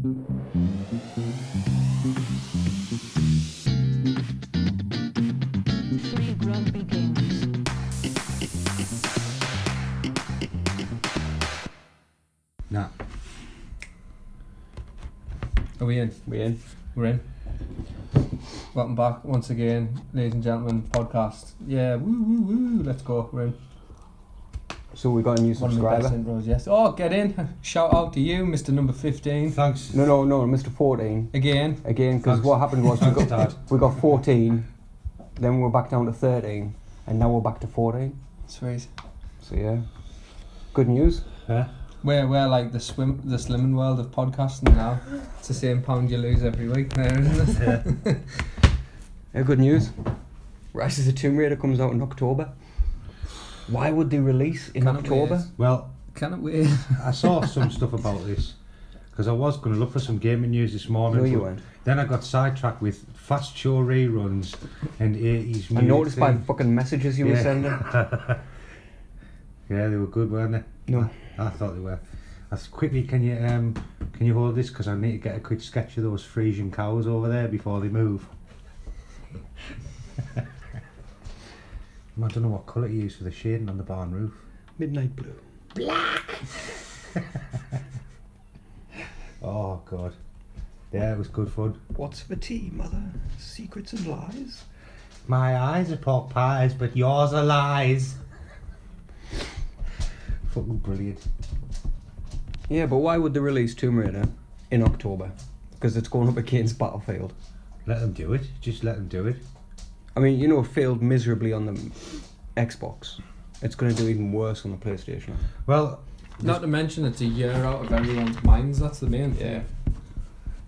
Free Grub begins. Nah. Are we in? We're in. We're in. Welcome back once again, ladies and gentlemen, podcast. Yeah, woo woo woo, let's go, we're in. So we got a new One of my best subscriber. intros, yes. Oh, get in. Shout out to you, Mr. Number 15. Thanks. No, Mr. 14. Again. Again, because Thanks. what happened was Thanks, Dad. we got 14, then we're back down to 13, and now we're back to 14. Sweet. So yeah, good news. Huh? We're like the slimming world of podcasting now. It's the same pound you lose every week there, isn't it? Yeah, good news. Rise of the Tomb Raider comes out in October. Why would they release in Can't October? wait. Well, Cannot wait. I saw some stuff about this because I was going to look for some gaming news this morning. No, you but weren't. Then I got sidetracked with fast show reruns and 80s music. I noticed by the thing. fucking messages you were Yeah. sending. Yeah, they were good, weren't they? No. I thought they were. Quickly, can you hold this because I need to get a quick sketch of those Frisian cows over there before they move. I don't know what colour to use for the shading on the barn roof. Midnight blue. Oh God, yeah, it was good fun. What's for tea, mother? Secrets and lies? My eyes are pork pies, but yours are lies. Fucking brilliant. Yeah, but why would they release Tomb Raider in October? Because it's going up against Battlefield. Let them do it. Just let them do it. I mean, you know, it failed miserably on the Xbox. It's going to do even worse on the PlayStation. Well, Not to mention it's a year out of everyone's minds, that's the main thing.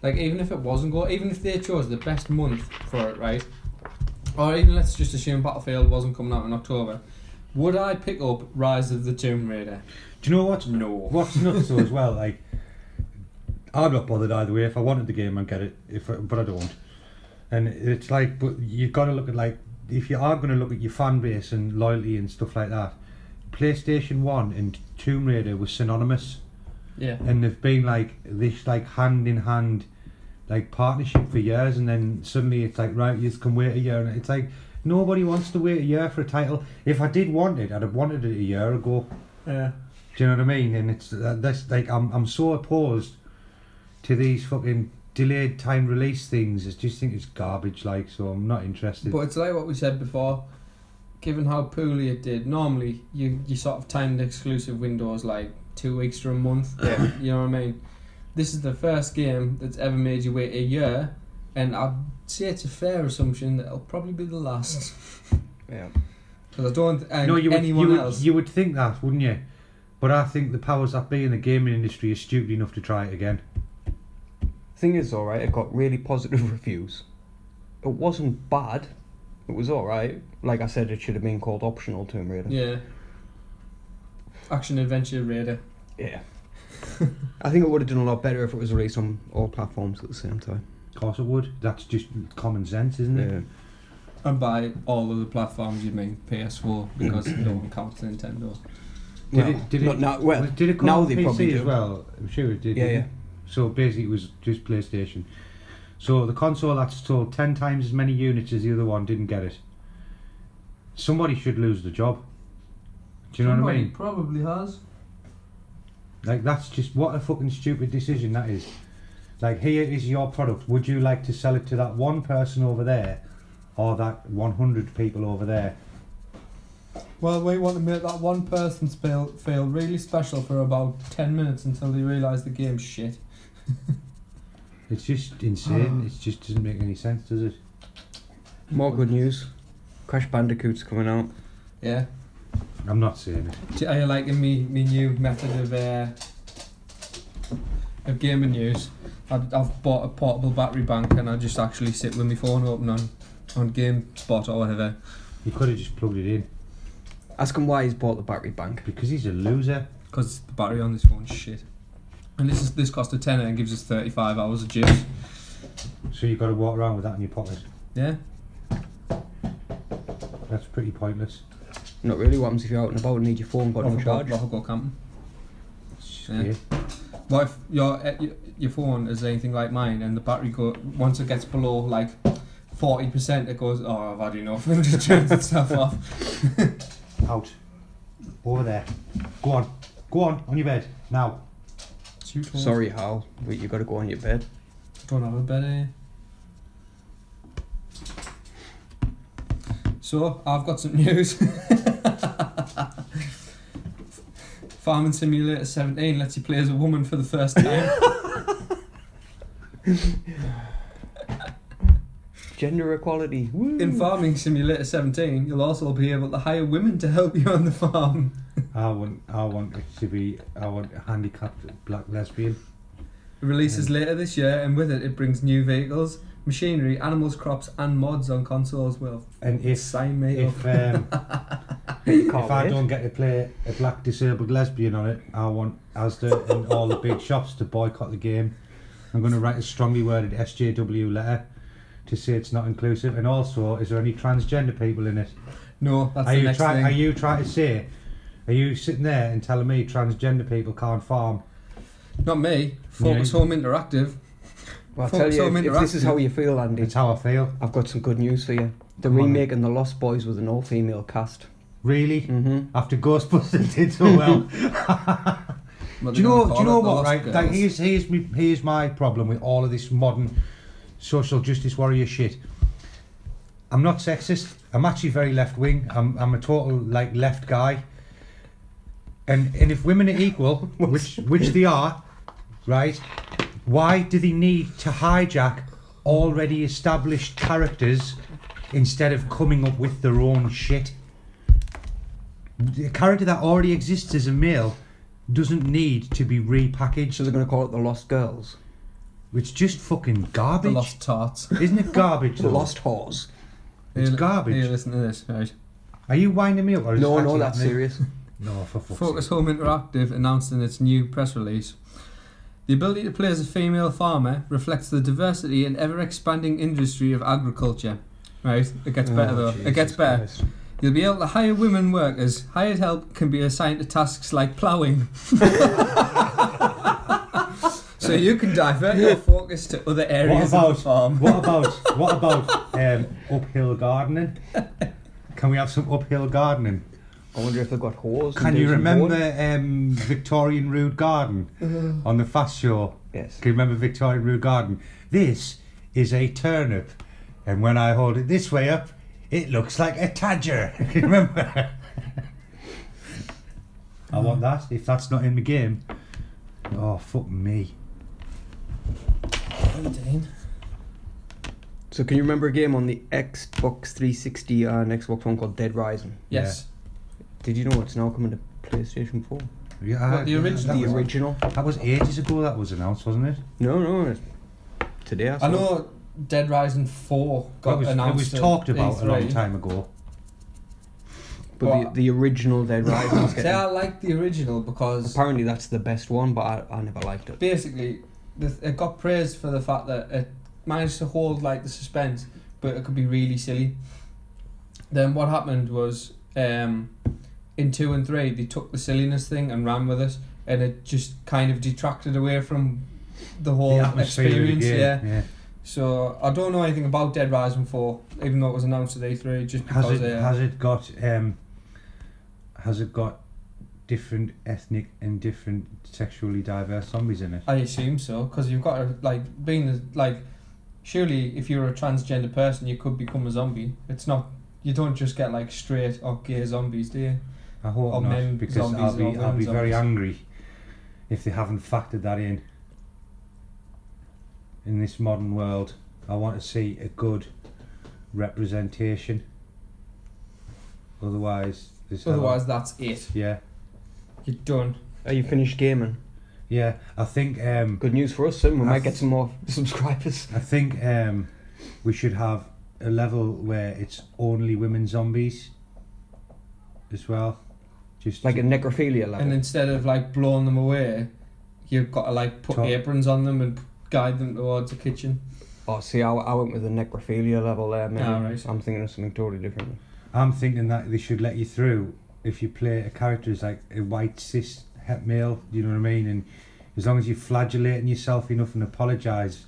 Like, even if it wasn't even if they chose the best month for it, right? Or even let's just assume Battlefield wasn't coming out in October. Would I pick up Rise of the Tomb Raider? do you know what? No. What's nuts though as well? Like, I'm not bothered either way. If I wanted the game, I'd get it. But I don't. And it's like, but you've got to look at, like, if you are going to look at your fan base and loyalty and stuff like that, PlayStation 1 and Tomb Raider was synonymous, Yeah. and they've been like this, like, hand in hand, like, partnership for years, and then suddenly it's like, right, you can wait a year, and it's like nobody wants to wait a year for a title. If I did want it, I'd have wanted it a year ago. Yeah. Do you know what I mean? And it's that's like, I'm so opposed to these fucking delayed time release things. I just think it's garbage, like, so I'm not interested. But it's like what we said before. Given how poorly it did, normally you sort of timed exclusive windows like 2 weeks to a month. Yeah. You know what I mean? This is the first game that's ever made you wait a year, and I'd say it's a fair assumption that it'll probably be the last. Yeah. Because I don't think no, anyone else. you would think that, wouldn't you? But I think the powers that be in the gaming industry are stupid enough to try it again. Thing is, alright, it got really positive reviews. It wasn't bad. It was alright. Like I said, it should have been called Optional Tomb Raider. Yeah. Action Adventure Raider. Yeah. I think it would have done a lot better if it was released on all platforms at the same time. Of course it would. That's just common sense, isn't it? Yeah. And by all of the platforms you mean PS4, because no one counts Nintendo. Did it come now on they PC probably as do. well? I'm sure it did. Yeah, didn't yeah. it? So basically it was just PlayStation. So the console that's sold 10 times as many units as the other one didn't get it. Somebody should lose the job. Do you know what I mean? Probably has. Like, that's just, what a fucking stupid decision that is. Like, here is your product. Would you like to sell it to that one person over there, or that 100 people over there? Well, we want to make that one person feel really special for about 10 minutes until they realise the game's shit. It's just insane. It just doesn't make any sense, does it? More good news. Crash Bandicoot's coming out. Yeah. I'm not saying it. Are you liking me new method of gaming news? I've bought a portable battery bank and I just actually sit with my phone open on GameSpot or whatever. You could have just plugged it in. Ask him why he's bought the battery bank. Because he's a loser. Because the battery on this phone's shit. And this cost a tenner and gives us 35 hours of juice. So you've got to walk around with that in your pocket. Yeah. That's pretty pointless. Not really. What happens if you're out and about and need your phone got no charge? I'll go camping. It's just Yeah. weird. What if your phone is anything like mine and the battery once it gets below like 40%, it goes, oh, I've had enough, and just turns itself off. Out. Over there. Go on your bed now. Sorry, Hal, but you got to go on your bed. Don't have a bed here. So, I've got some news. Farming Simulator 17 lets you play as a woman for the first time. Gender equality. Woo. In Farming Simulator 17, you'll also be able to hire women to help you on the farm. I want a handicapped black lesbian. It releases later this year, and with it brings new vehicles, machinery, animals, crops, and mods on consoles. Well, And if sign me up. if I don't get to play a black disabled lesbian on it, I want Asda and all the big shops to boycott the game. I'm going to write a strongly worded SJW letter to say it's not inclusive. And also, is there any transgender people in it? No, that's the next thing. Are you trying to say? Are you sitting there and telling me transgender people can't farm? Not me. Focus Home Interactive. Well, I'll tell you, if this is how you feel, Andy, It's how I feel. I've got some good news for you. They're Come on, remaking The Lost Boys with an all-female cast. Really? Mm-hmm. After Ghostbusters did so well. Do you know what? Right, like, here's my problem with all of this modern social justice warrior shit. I'm not sexist. I'm actually very left wing. I'm a total like left guy. And if women are equal, which they are, right? Why do they need to hijack already established characters instead of coming up with their own shit? The character that already exists as a male doesn't need to be repackaged. So they're going to call it The Lost Girls. It's just fucking garbage. The Lost Tarts. Isn't it garbage? The though? Lost Whores. It's garbage. Here, listen to this, right? Are you winding me up? Or is No, it no, actually that's happening? serious. No, for fuck's Focus sake. Home Interactive announced in its new press release, the ability to play as a female farmer reflects the diversity and ever-expanding industry of agriculture. Right? It gets better though. It gets better. Christ. You'll be able to hire women workers. Hired help can be assigned to tasks like ploughing. So you can divert your focus to other areas of the farm. What about uphill gardening? Can we have some uphill gardening? I wonder if they've got whores. Can you remember Victorian Rude Garden on the Fast Show? Yes. Can you remember Victorian Rude Garden? This is a turnip, and when I hold it this way up, it looks like a tadger. Can you remember? I want that. If that's not in the game, oh fuck me. So can you remember a game on the Xbox 360 and Xbox One called Dead Rising? Yes. Did you know it's now coming to PlayStation 4? Yeah, What, the original? The original? That was ages ago. That was announced, wasn't it? No, it's today I saw I know Dead Rising 4 got it announced. was at talked about a long E3. time ago. But What? the original Dead Rising is See, I getting... like the original because Apparently that's the best one, but I never liked it. basically it got praised for the fact that it managed to hold like the suspense, but it could be really silly. Then what happened was in 2 and 3 they took the silliness thing and ran with it, and it just kind of detracted away from the whole The atmosphere of the experience. game, yeah. So I don't know anything about Dead Rising 4, even though it was announced at E3. Just because Has it got different ethnic and different sexually diverse zombies in it? I assume so, because you've got to surely if you're a transgender person you could become a zombie. It's not, you don't just get like straight or gay zombies, do you? I hope Or not, men because zombies I'll or be women very zombies. angry if they haven't factored that in this modern world. I want to see a good representation. Otherwise, That's it. yeah, You're done. Are you finished gaming? yeah. I think Good news for us, soon. We I might th- get some more subscribers. I think we should have a level where it's only women zombies as well. Just Like a necrophilia level. And instead of like blowing them away, you've got to like put Top. aprons on them and guide them towards the kitchen. Oh, see, I went with the necrophilia level there, man. Ah, right. I'm thinking of something totally different. I'm thinking that they should let you through if you play a character as like a white cis het male, you know what I mean, and as long as you're flagellating yourself enough and apologise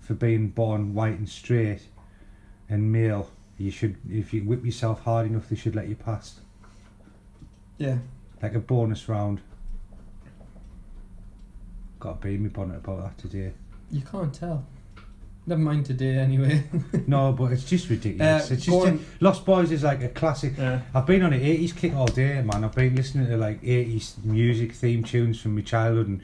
for being born white and straight and male, you should, if you whip yourself hard enough, they should let you pass. Yeah. Like a bonus round. Got a bee in my bonnet about that today. You can't tell. Never mind today, anyway. No, but it's just ridiculous. It's just Lost Boys is like a classic. Yeah. I've been on an 80s kick all day, man. I've been listening to like 80s music theme tunes from my childhood and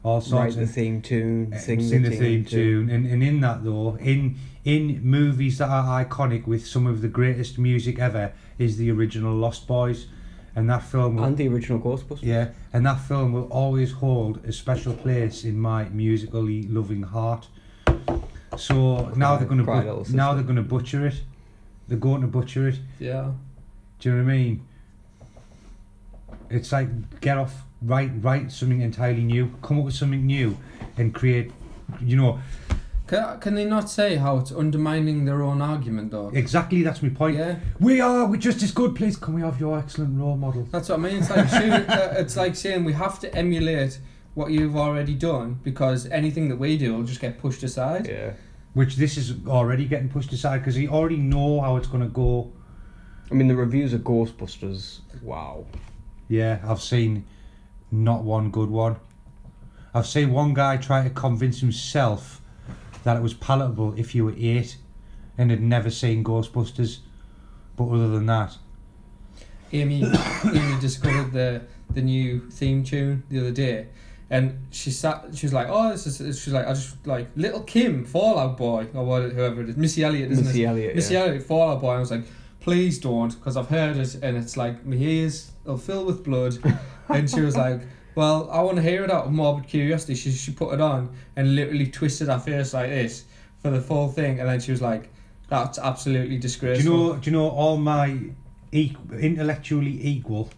all sorts. Write the theme tune, sing the theme tune. And in that though, in movies that are iconic with some of the greatest music ever is the original Lost Boys. And that film will, and the original Ghostbusters. Yeah, and that film will always hold a special place in my musically loving heart. So now they're going to butcher it. They're going to butcher it. Yeah. Do you know what I mean? It's like get off, write something entirely new, come up with something new, and create. You know. Can they not say how it's undermining their own argument though? Exactly, that's my point. Yeah. We're just as good. Please, can we have your excellent role model? That's what I mean. It's like it's like saying we have to emulate what you've already done because anything that we do will just get pushed aside. Yeah. Which this is already getting pushed aside because you already know how it's going to go. I mean, the reviews of Ghostbusters, wow. Yeah, I've seen not one good one. I've seen one guy try to convince himself that it was palatable if you were 8 and had never seen Ghostbusters. But other than that... Amy discovered the new theme tune the other day. And she was like, oh, she's like, I just like Little Kim, Fall Out Boy, or whoever it is, Missy Elliott, isn't it? Missy Elliott, Fall Out Boy. I was like, please don't, because I've heard it, and it's like my ears will fill with blood. And she was like, well, I want to hear it out of morbid curiosity. She put it on and literally twisted her face like this for the full thing, and then she was like, that's absolutely disgraceful. Do you know all my intellectually equal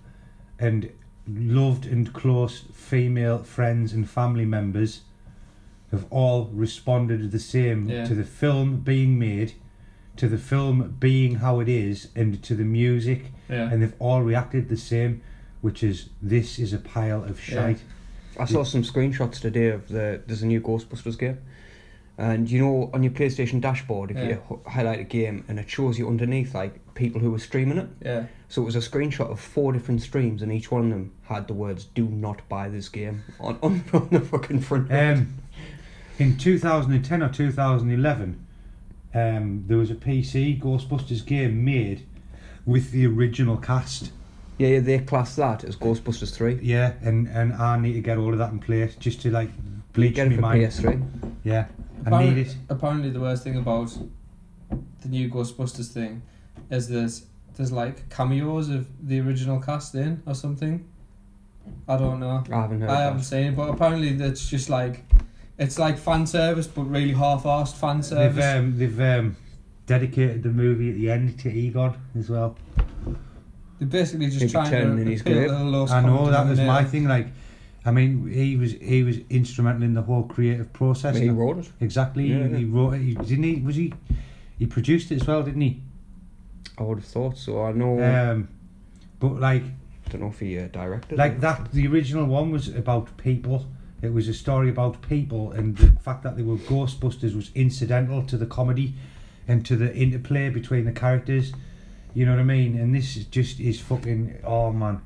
and loved and close female friends and family members have all responded the same to the film being made, to the film being how it is, and to the music, and they've all reacted the same, which is, this is a pile of shite. I saw some screenshots today of there's a new Ghostbusters game, and you know on your PlayStation dashboard if you highlight a game and it shows you underneath like people who were streaming it. Yeah. So it was a screenshot of 4 different streams, and each one of them had the words "Do not buy this game" on the fucking front. In 2010 or 2011, there was a PC Ghostbusters game made with the original cast. Yeah, they class that as Ghostbusters 3. Yeah, and I need to get all of that in place just to like bleach get it for mind. PS3. Yeah, I need it. Apparently, the worst thing about the new Ghostbusters thing is there's like cameos of the original cast in or something. I don't know. I haven't seen it, but apparently that's just like it's like fan service, but really half-assed fan service. They've dedicated the movie at the end to Egon as well. They're basically just trying to appeal to the lowest I know, common that was my denominator. thing. Like, I mean, he was instrumental in the whole creative process. He wrote it. Exactly. Yeah, he wrote it. He produced it as well, didn't he? I would have thought so. I know. But like, I don't know if he directed. Like it. that, the original one was about people. It was a story about people, and the fact that they were Ghostbusters was incidental to the comedy and to the interplay between the characters. You know what I mean? And this is fucking, oh man.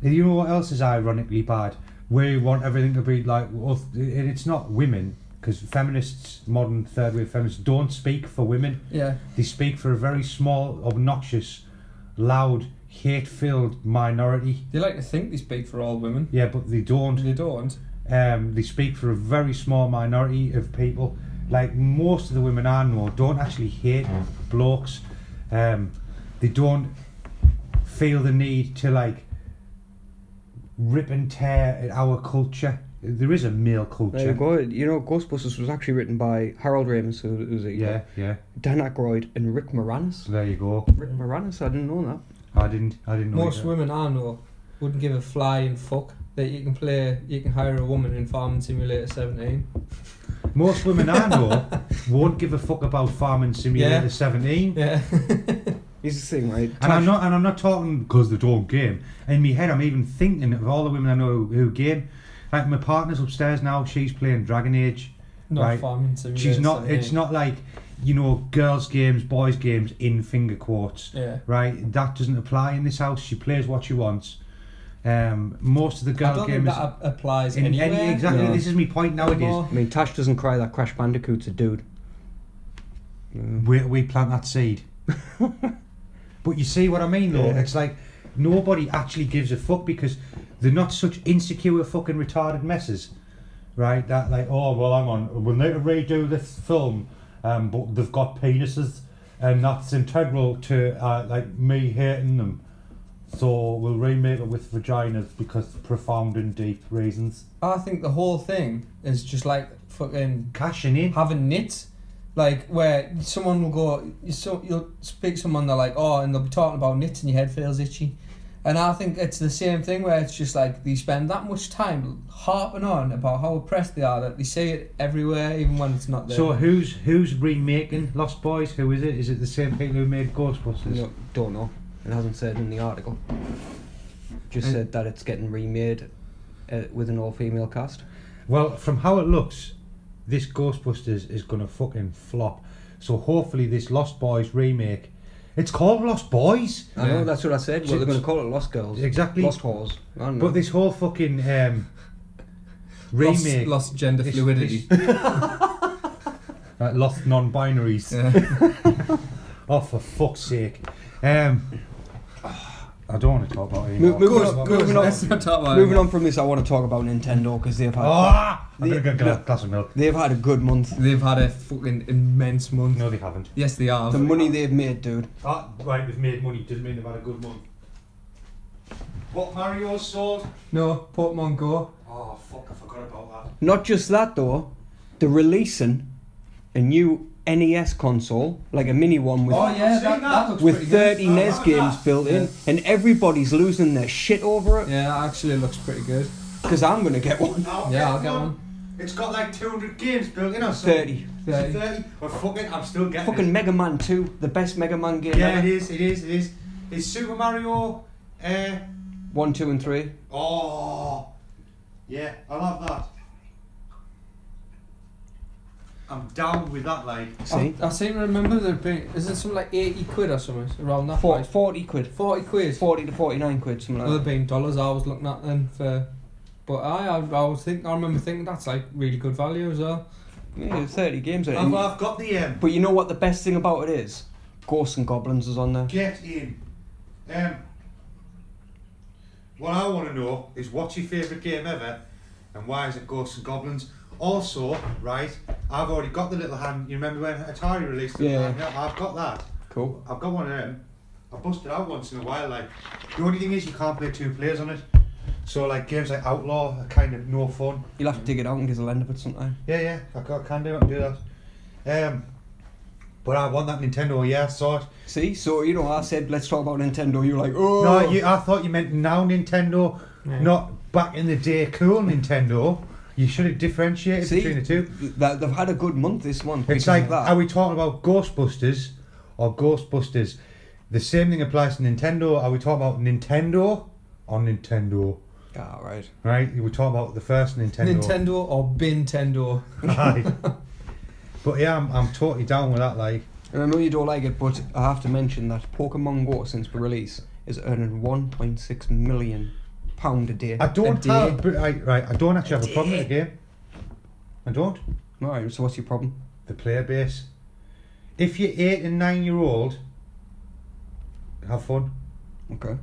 And you know what else is ironically bad? We want everything to be like, and it's not women, because feminists, modern third wave feminists, don't speak for women. Yeah. They speak for a very small, obnoxious, loud, hate-filled minority. They like to think they speak for all women. Yeah, but they don't. They don't. They speak for a very small minority of people. Like, most of the women I know don't actually hate blokes. They don't feel the need to like rip and tear at our culture. There is a male culture. There you go. You know, Ghostbusters was actually written by Harold Ramis, who's a Dan Aykroyd and Rick Moranis. There you go. Rick Moranis, I didn't know that. I didn't know. Most women I know wouldn't give a flying fuck that you can hire a woman in Farming Simulator 17. Most women I know won't give a fuck about Farming Simulator 17. Yeah. Here's the thing, right? And I'm not talking because they don't game. In my head, I'm even thinking of all the women I know who game. Like my partner's upstairs now. She's playing Dragon Age. Not right? farming simulator. She's not. It's not like, you know, girls' games, boys' games in finger quotes. Yeah. Right. That doesn't apply in this house. She plays what she wants. Most of the I girl don't think gamers. that applies In anywhere. exactly. No. This is my point nowadays. Anymore. I mean, Tash doesn't cry that Crash Bandicoot's a dude. We plant that seed. But you see what I mean, though? Yeah. It's like nobody actually gives a fuck because they're not such insecure fucking retarded messes, right? That like, oh well, hang on, we'll need to redo this film, but they've got penises, and that's integral to like me hating them. So we'll remake it with vaginas because profound and deep reasons. I think the whole thing is just like fucking Cashing in. having nits. Like, where someone will go, you'll speak to someone, they're like, oh, and they'll be talking about nits and your head feels itchy. And I think it's the same thing where it's just like they spend that much time harping on about how oppressed they are that they say it everywhere, even when it's not there. So who's remaking Lost Boys? Who is it? Is it the same people who made Ghostbusters? No, don't know. It hasn't said in the article. Just said that it's getting remade with an all-female cast. Well, from how it looks, this Ghostbusters is gonna fucking flop. So hopefully this Lost Boys remake, it's called Lost Boys. I know, that's what I said. Well, they're going to call it Lost Girls. Exactly. Lost Whores. I don't know. But this whole fucking remake, Lost gender this- fluidity. lost non-binaries. Yeah. Oh, for fuck's sake! I don't want to talk about it anymore. Let's not talk about Moving it. on from this, I want to talk about Nintendo because they've had I'm gonna get a glass of milk. they've had a good month. They've had a fucking immense month. No, they haven't. Yes, they are. The money they've made, dude. Right, they've made money. Doesn't mean they've had a good month. What Mario's sold? No, Pokemon Go. Oh fuck! I forgot about that. Not just that though, they're releasing a new NES console, like a mini one with Oh yeah, I've seen that looks with pretty good. 30 NES I've games that. built in, and everybody's losing their shit over it. Yeah, actually it looks pretty good. Because I'm gonna get one. Yeah, I'll get one. It's got like 200 games built in or something. 30. Is it 30? Well, fuck it, I'm still getting Fucking it. Mega Man 2, the best Mega Man game Yeah, ever. it is. Is Super Mario... 1, 2, and 3. Oh... Yeah, I love that. I'm down with that, like... See? I seem to remember there being, is it something like 80 quid or something around that price? 40 quid. 40 quid. 40 to 49 quid, something Would like have that. been dollars I was looking at then for, but I remember thinking that's like really good value as well. Yeah, 30 games. I've got the... But you know what the best thing about it is? Ghosts and Goblins is on there. Get in. What I want to know is what's your favourite game ever and why is it Ghosts and Goblins? Also, right, I've already got the little hand. You remember when Atari released it? Yeah. I've got that. Cool. I've got one of them. I bust it out once in a while. Like, the only thing is you can't play 2 players on it. So like games like Outlaw are kind of no fun. You'll have to dig it out and give a lend of it sometime. Yeah, I can do it and do that. But I want that Nintendo. Yeah, I saw it. See? So, you know, I said, let's talk about Nintendo. You're like, oh. No, I thought you meant now Nintendo, Yeah. not back in the day cool Nintendo. You should have differentiated See? between the two. They've had a good month this month. It's because like, of that. are we talking about Ghostbusters or Ghostbusters? The same thing applies to Nintendo. Are we talking about Nintendo or Nintendo? Ah, right. Right? We're talking about the first Nintendo. Nintendo or Bintendo. Right. But yeah, I'm totally down with that. Like, And I know you don't like it, but I have to mention that Pokemon Go, since the release, is earning £1.6 million a day. I don't A have, I don't actually have a problem with the game. I don't. Alright, so what's your problem? The player base. If you're 8 and 9 year old, have fun. Okay.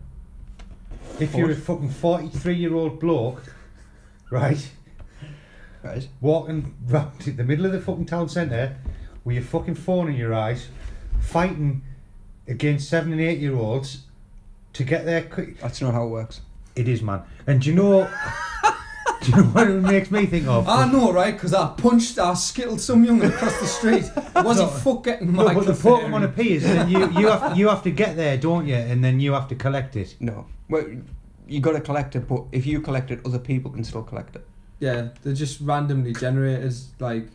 If you're a fucking 43-year-old bloke, right, Right. walking round to the middle of the fucking town centre with your fucking phone in your eyes, fighting against 7 and 8 year olds to get there quick. That's not how it works. It is, man. And do you know what it makes me think of? I know, right? Because I skittled some young across the street. Was he fuck getting No, my but the Pokemon appears, and then you have to get there, don't you? And then you have to collect it. No. Well, you got to collect it, but if you collect it, other people can still collect it. Yeah, they're just randomly generated, like,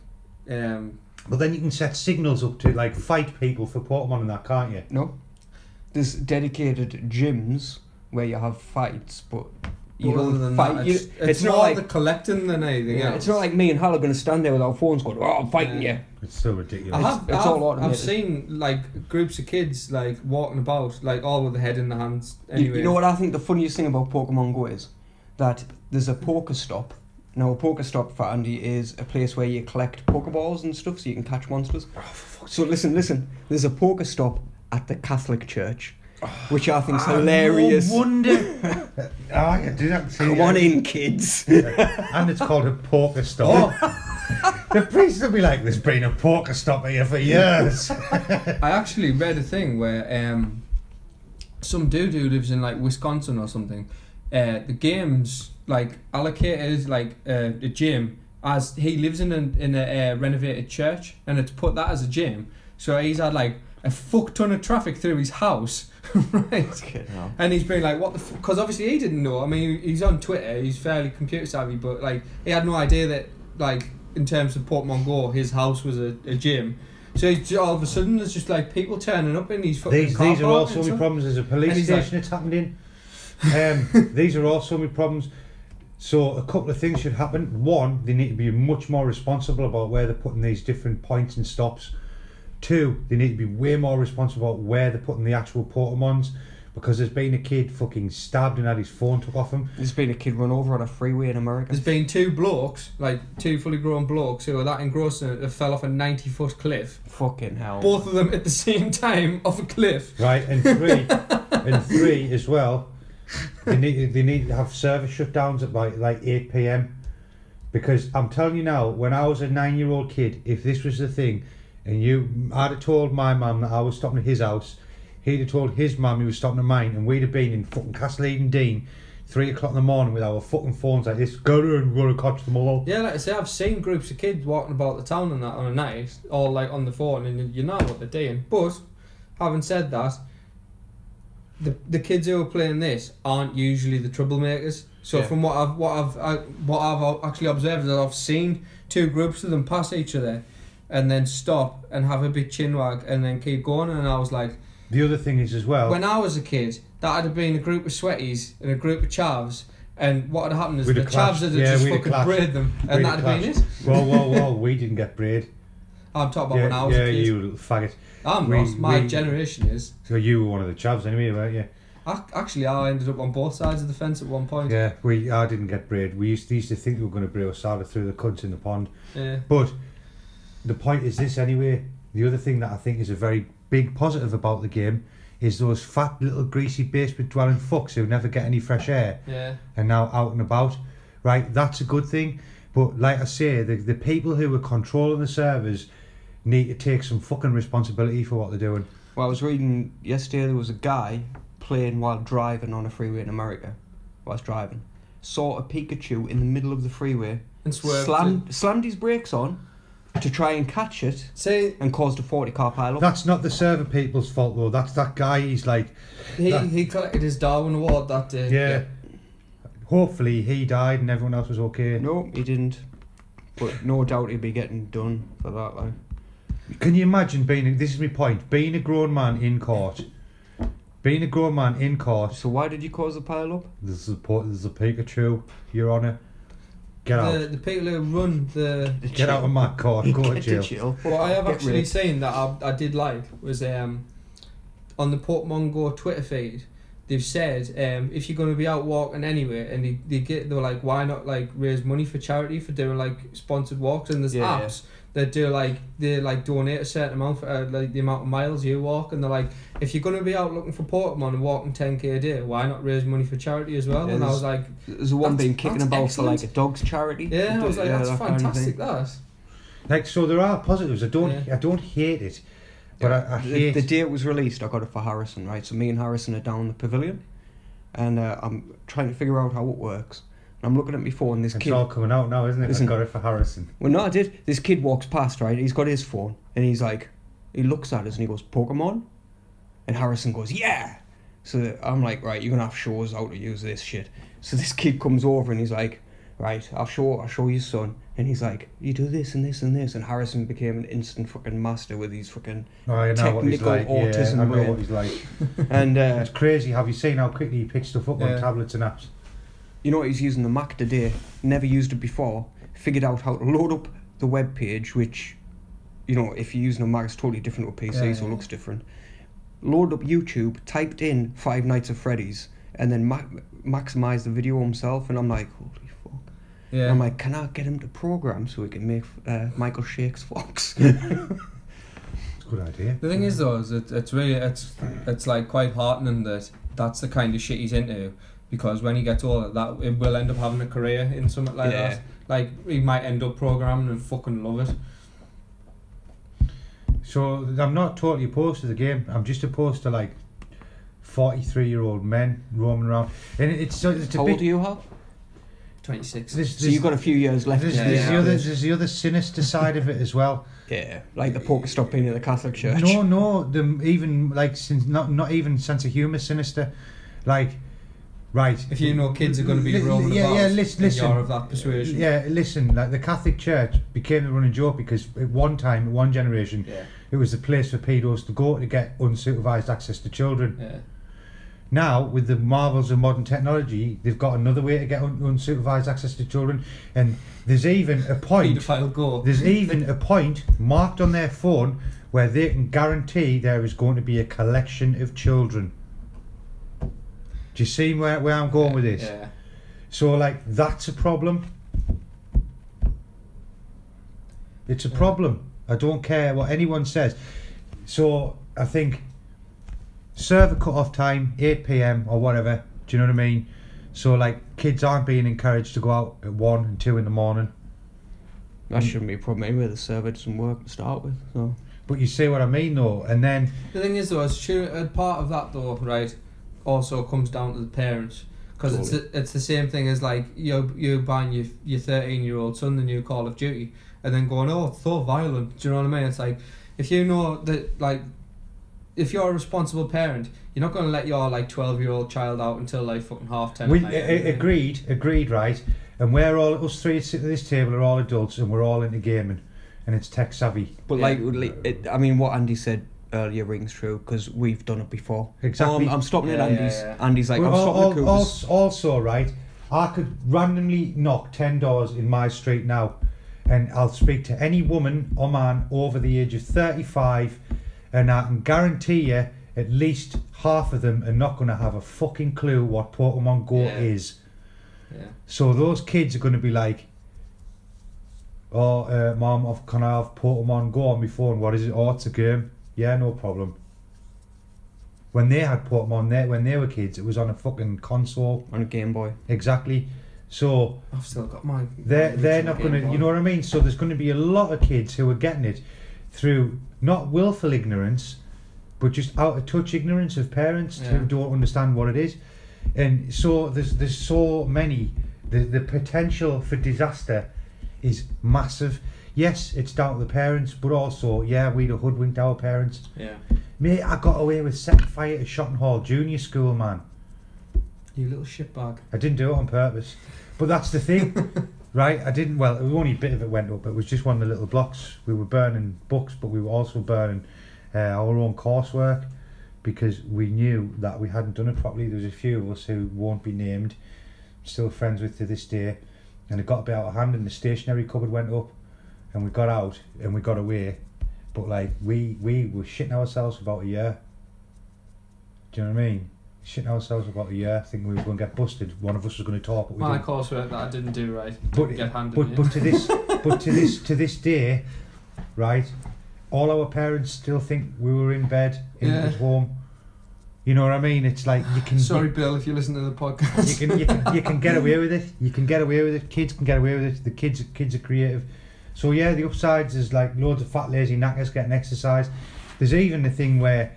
But then you can set signals up to like fight people for Pokemon and that, can't you? No? there's dedicated gyms where you have fights, but you Other don't than fight. that, You- it's not more like the collecting than anything yeah, else. it's not like me and Hal are going to stand there with our phones going, "Oh, I'm fighting Yeah. you." It's so ridiculous. It's all I've automated. seen like groups of kids like walking about, like all with the head in the hands. You- Anyway, You know what I think the funniest thing about Pokemon Go is? That there's a Pokestop. Now, a Pokestop for Andy is a place where you collect Pokeballs and stuff so you can catch monsters. So listen. There's a Pokestop at the Catholic Church, which I think's hilarious. No wonder. I can do that. Come on in, kids. And it's called a poker stop. The priest will be like, "There's been a poker stop here for years." I actually read a thing where some dude who lives in like Wisconsin or something, the games like allocated like a gym as he lives in a renovated church, and it's put that as a gym. So he's had like a fuck ton of traffic through his house, right? And he's been like, "What the?" Because obviously he didn't know. I mean, he's on Twitter. He's fairly computer savvy, but like he had no idea that like in terms of Pokemon Go, his house was a gym. So he's, all of a sudden, there's just like people turning up in these fucking car These are parks also and my stuff. problems. There's a And police he's like- station it's happened in. These are also my problems. So a couple of things should happen. One, they need to be much more responsible about where they're putting these different points and stops. Two, they need to be way more responsible about where they're putting the actual Pokemons, because there's been a kid fucking stabbed and had his phone took off him. There's been a kid run over on a freeway in America. There's been two blokes, like two fully grown blokes, who were that engrossed in it, that fell off a 90-foot cliff. Fucking hell. Both of them at the same time off a cliff. Right, and three as well. They need to have service shutdowns at like 8 p.m. Because I'm telling you now, when I was a 9-year-old kid, if this was the thing, and I'd have told my mum that I was stopping at his house, he'd have told his mum he was stopping at mine, and we'd have been in fucking Castle Eden Dean 3 o'clock in the morning with our fucking phones like this, go and run across them all. Yeah, like I say, I've seen groups of kids walking about the town and that on a night, all like on the phone, and you know what they're doing. But having said that, the kids who are playing this aren't usually the troublemakers. So Yeah. from what I've actually observed, is that I've seen two groups of them pass each other, and then stop and have a big chinwag and then keep going. And I was like, The other thing is as well, when I was a kid, that'd have been a group of sweaties and a group of chavs. And what had happened is We'd the have chavs clashed. had Yeah, just we'd have fucking clashed. braid them, We'd and have that'd have been it. Whoa, we didn't get braid. I'm talking about when I was a kid. you little faggot. I'm we- not. My we- generation is. So you were one of the chavs anyway, weren't you? Actually, I ended up on both sides of the fence at one point. Yeah, I didn't get braid. We used to think we were going to braid Osada through the cunts in the pond. Yeah. But the point is this anyway. The other thing that I think is a very big positive about the game is those fat little greasy basement dwelling fucks who never get any fresh air Yeah. and now out and about. Right, that's a good thing. But like I say, the people who are controlling the servers need to take some fucking responsibility for what they're doing. Well, I was reading yesterday, there was a guy playing while driving on a freeway in America. Whilst driving. Saw a Pikachu in the middle of the freeway. And swerved. Slammed his brakes on to try and catch it Say and caused a 40-car pile-up. That's not the server people's fault though. That's that guy. He's like, he collected his Darwin Award that day. yeah. Hopefully he died and everyone else was okay. No, he didn't. But no doubt he'd be getting done for that, like. Can you imagine this is my point, being a grown man in court. Being a grown man in court, So why did you cause the pile-up? there's a Pikachu, Your Honour. Get out. The people who run the. Get out of my court, go to Get jail. What I have Get actually rid. seen that I did like was on the Pokemon Go Twitter feed. They've said if you're going to be out walking anyway, and they were like, why not like raise money for charity for doing like sponsored walks? And there's Yeah, apps that do they donate a certain amount for like the amount of miles you walk, and they're like, if you're going to be out looking for Pokemon and walking 10k a day, why not raise money for charity as well? Yeah, And I was like, There's the one That's- being kicking that's about excellent. for like a dog's charity. yeah, I was like, that's that kind of fantastic. thing. That. Like, so there are positives. I don't hate it, but I hate The day it was released, I got it for Harrison, right? So me and Harrison are down in the pavilion, and I'm trying to figure out how it works. And I'm looking at my phone, this it's kid... all coming out now, isn't it? Listen. I got it for Harrison. Well, no, I did. This kid walks past, right? He's got his phone, and he's like... He looks at us, and he goes, Pokemon? And Harrison goes, yeah! So I'm like, right, you're going to have to show us how to use this shit. So this kid comes over, and he's like, right, I'll show your son. And he's like, you do this and this and this. And Harrison became an instant fucking master with his fucking I know what he's technical like. autism Yeah, I know brain. what he's like. And It's crazy. Have you seen how quickly he picks stuff up Yeah. on tablets and apps? you know what, he's using the Mac today, never used it before, figured out how to load up the web page, which, you know, if you're using a Mac, it's totally different to a PC, Yeah, so it yeah. looks different. Loaded up YouTube, typed in Five Nights at Freddy's, and then maximised the video himself, and I'm like, holy fuck. Yeah. I'm like, can I get him to program so he can make Michael Shakes Fox? It's a good idea. The thing is though, is it's really it's like quite heartening that that's the kind of shit he's into, because when he gets older, that it will end up having a career in something like Yeah. that. Like he might end up programming and fucking love it. So I'm not totally opposed to the game. I'm just opposed to like 43-year-old men roaming around, and it's a How bit. old do you have? 26. So you've got a few years left. There's, Yeah, there's yeah. there's the other sinister side of it as well. Yeah, like the poker stop being in the Catholic Church. No, the even like since not even sense of humour sinister, like right. If you know kids are going to be roaming about, yeah, and listen. you're of that persuasion. Yeah, listen. Like the Catholic Church became the running joke because at one time, at one generation, Yeah. it was the place for pedos to go to get unsupervised access to children. Yeah. Now, with the marvels of modern technology, they've got another way to get unsupervised access to children, and there's even a point. Paedophile go. There's even a point marked on their phone where they can guarantee there is going to be a collection of children. Do you see where I'm going with this? Yeah. So, like, that's a problem. It's a Yeah. problem. I don't care what anyone says. So, I think server cut-off time, 8 p.m. or whatever. Do you know what I mean? So, like, kids aren't being encouraged to go out at 1 and 2 in the morning. That shouldn't be a problem anyway. The server doesn't work to start with. So But you see what I mean, though? And then... The thing is though, it's true, part of that though, right, also comes down to the parents. Because it's the same thing as like you buying your 13-year-old son the new Call of Duty and then going, oh, it's so violent. Do you know what I mean? It's like, if you know that, like, if you're a responsible parent, you're not going to let your like 12-year-old child out until like fucking 10:30. We agreed, right? And we're all, us three sitting at this table are all adults and we're all into gaming and it's tech savvy. But Yeah. I mean, what Andy said earlier rings true because we've done it before. Exactly. I'm stopping at Yeah, Andy's. yeah. Andy's like, I'm Well, stopping at Cooper's. also, right, I could randomly knock 10 doors in my street now and I'll speak to any woman or man over the age of 35 and I can guarantee you at least half of them are not going to have a fucking clue what Pokemon Go Yeah. is. Yeah. So those kids are going to be like, oh, Mom, can I have Pokemon Go on my phone? What is it? Oh, it's a game. Yeah, no problem. When they had Pokemon, when they were kids, it was on a fucking console. On a Game Boy. Exactly. So I've still got my. they're original not Game going to, Boy. you know what I mean? So there's going to be a lot of kids who are getting it through not willful ignorance, but just out of touch ignorance of parents Yeah. who don't understand what it is. And so there's so many. The potential for disaster is massive. Yes, it's down to the parents, but also, yeah, we'd have hoodwinked our parents. Yeah. Mate, I got away with setting fire to Shottenhall Junior School, man. You little shitbag. I didn't do it on purpose. But that's the thing, right? I didn't, well, only a bit of it went up. It was just one of the little blocks. We were burning books, but we were also burning our own coursework because we knew that we hadn't done it properly. There was a few of us who won't be named, still friends with to this day. And it got a bit out of hand and the stationery cupboard went up and we got out and we got away. But like, we were shitting ourselves for about a year. Do you know what I mean? Shitting ourselves for about a year, thinking we were going to get busted. One of us was going to talk, but we My didn't. coursework that I didn't do right. But Get handed but me. but to this day, right? All our parents still think we were in bed Yeah. at home. You know what I mean? It's like you can. Sorry, Bill, if you listen to the podcast. You can get away with it. You can get away with it. Kids can get away with it. The kids are creative. So yeah, the upsides is like loads of fat lazy knackers getting exercise. There's even the thing where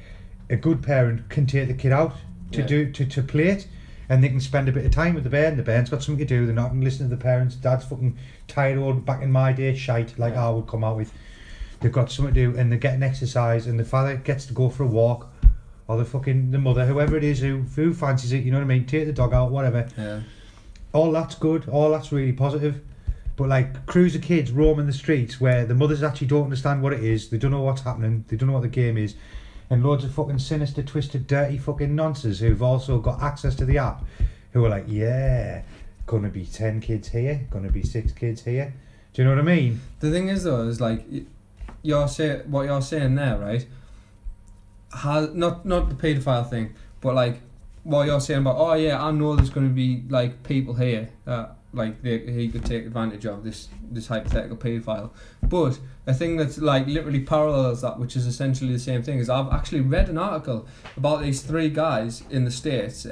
a good parent can take the kid out to play it, and they can spend a bit of time with the bear. And the bear's got something to do. They're not going to listen to the parents. Dad's fucking tired old back in my day shite like I would come out with. They've got something to do, and they're getting exercise, and the father gets to go for a walk. Or the mother, whoever it is who fancies it, you know what I mean, take the dog out, whatever. Yeah. all that's good, all that's really positive. But like cruiser kids roaming the streets where the mothers actually don't understand what it is, they don't know what's happening, they don't know what the game is, and loads of fucking sinister, twisted, dirty fucking nonsense who've also got access to the app, who are like, yeah, gonna be 10 kids here, gonna be 6 kids here. Do you know what I mean? The thing is though, is like what you're saying there, right? Has not the paedophile thing, but like what you're saying about, oh yeah, I know there's going to be like people here that like he could take advantage of this hypothetical paedophile. But a thing that's like literally parallels that, which is essentially the same thing, is I've actually read an article about these 3 guys in the States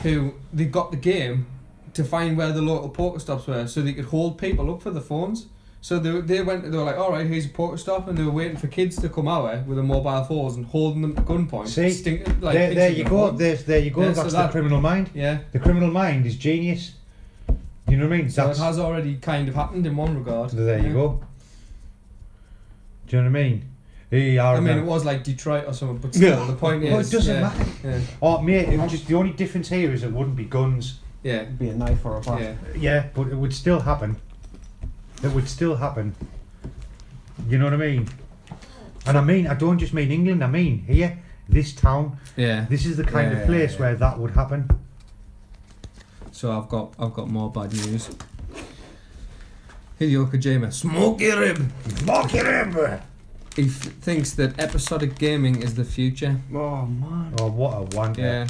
who they got the game to find where the local poker stops were so they could hold people up for the phones. So they were like, all right, here's a poker stop, and they were waiting for kids to come out with their mobile phones and holding them at gunpoint. See, there you go. There you go. Yeah, That's so the criminal mind. Yeah. The criminal mind is genius. You know what I mean? So it has already kind of happened in one regard. There you go. Do you know what I mean? I mean, it was like Detroit or something, but still, the point is... Well, it doesn't matter. Yeah. Oh, mate, it just, the only difference here is it wouldn't be guns. Yeah. It'd be a knife or a bat. Yeah. Yeah, but it would still happen. It would still happen. You know what I mean? And I don't just mean England, I mean here, this town. Yeah. This is the kind of place where that would happen. So I've got more bad news. Hideo Kojima, Smokey Rib! Smoky rib! He thinks that episodic gaming is the future. Oh man. Oh, what a wanker. Yeah.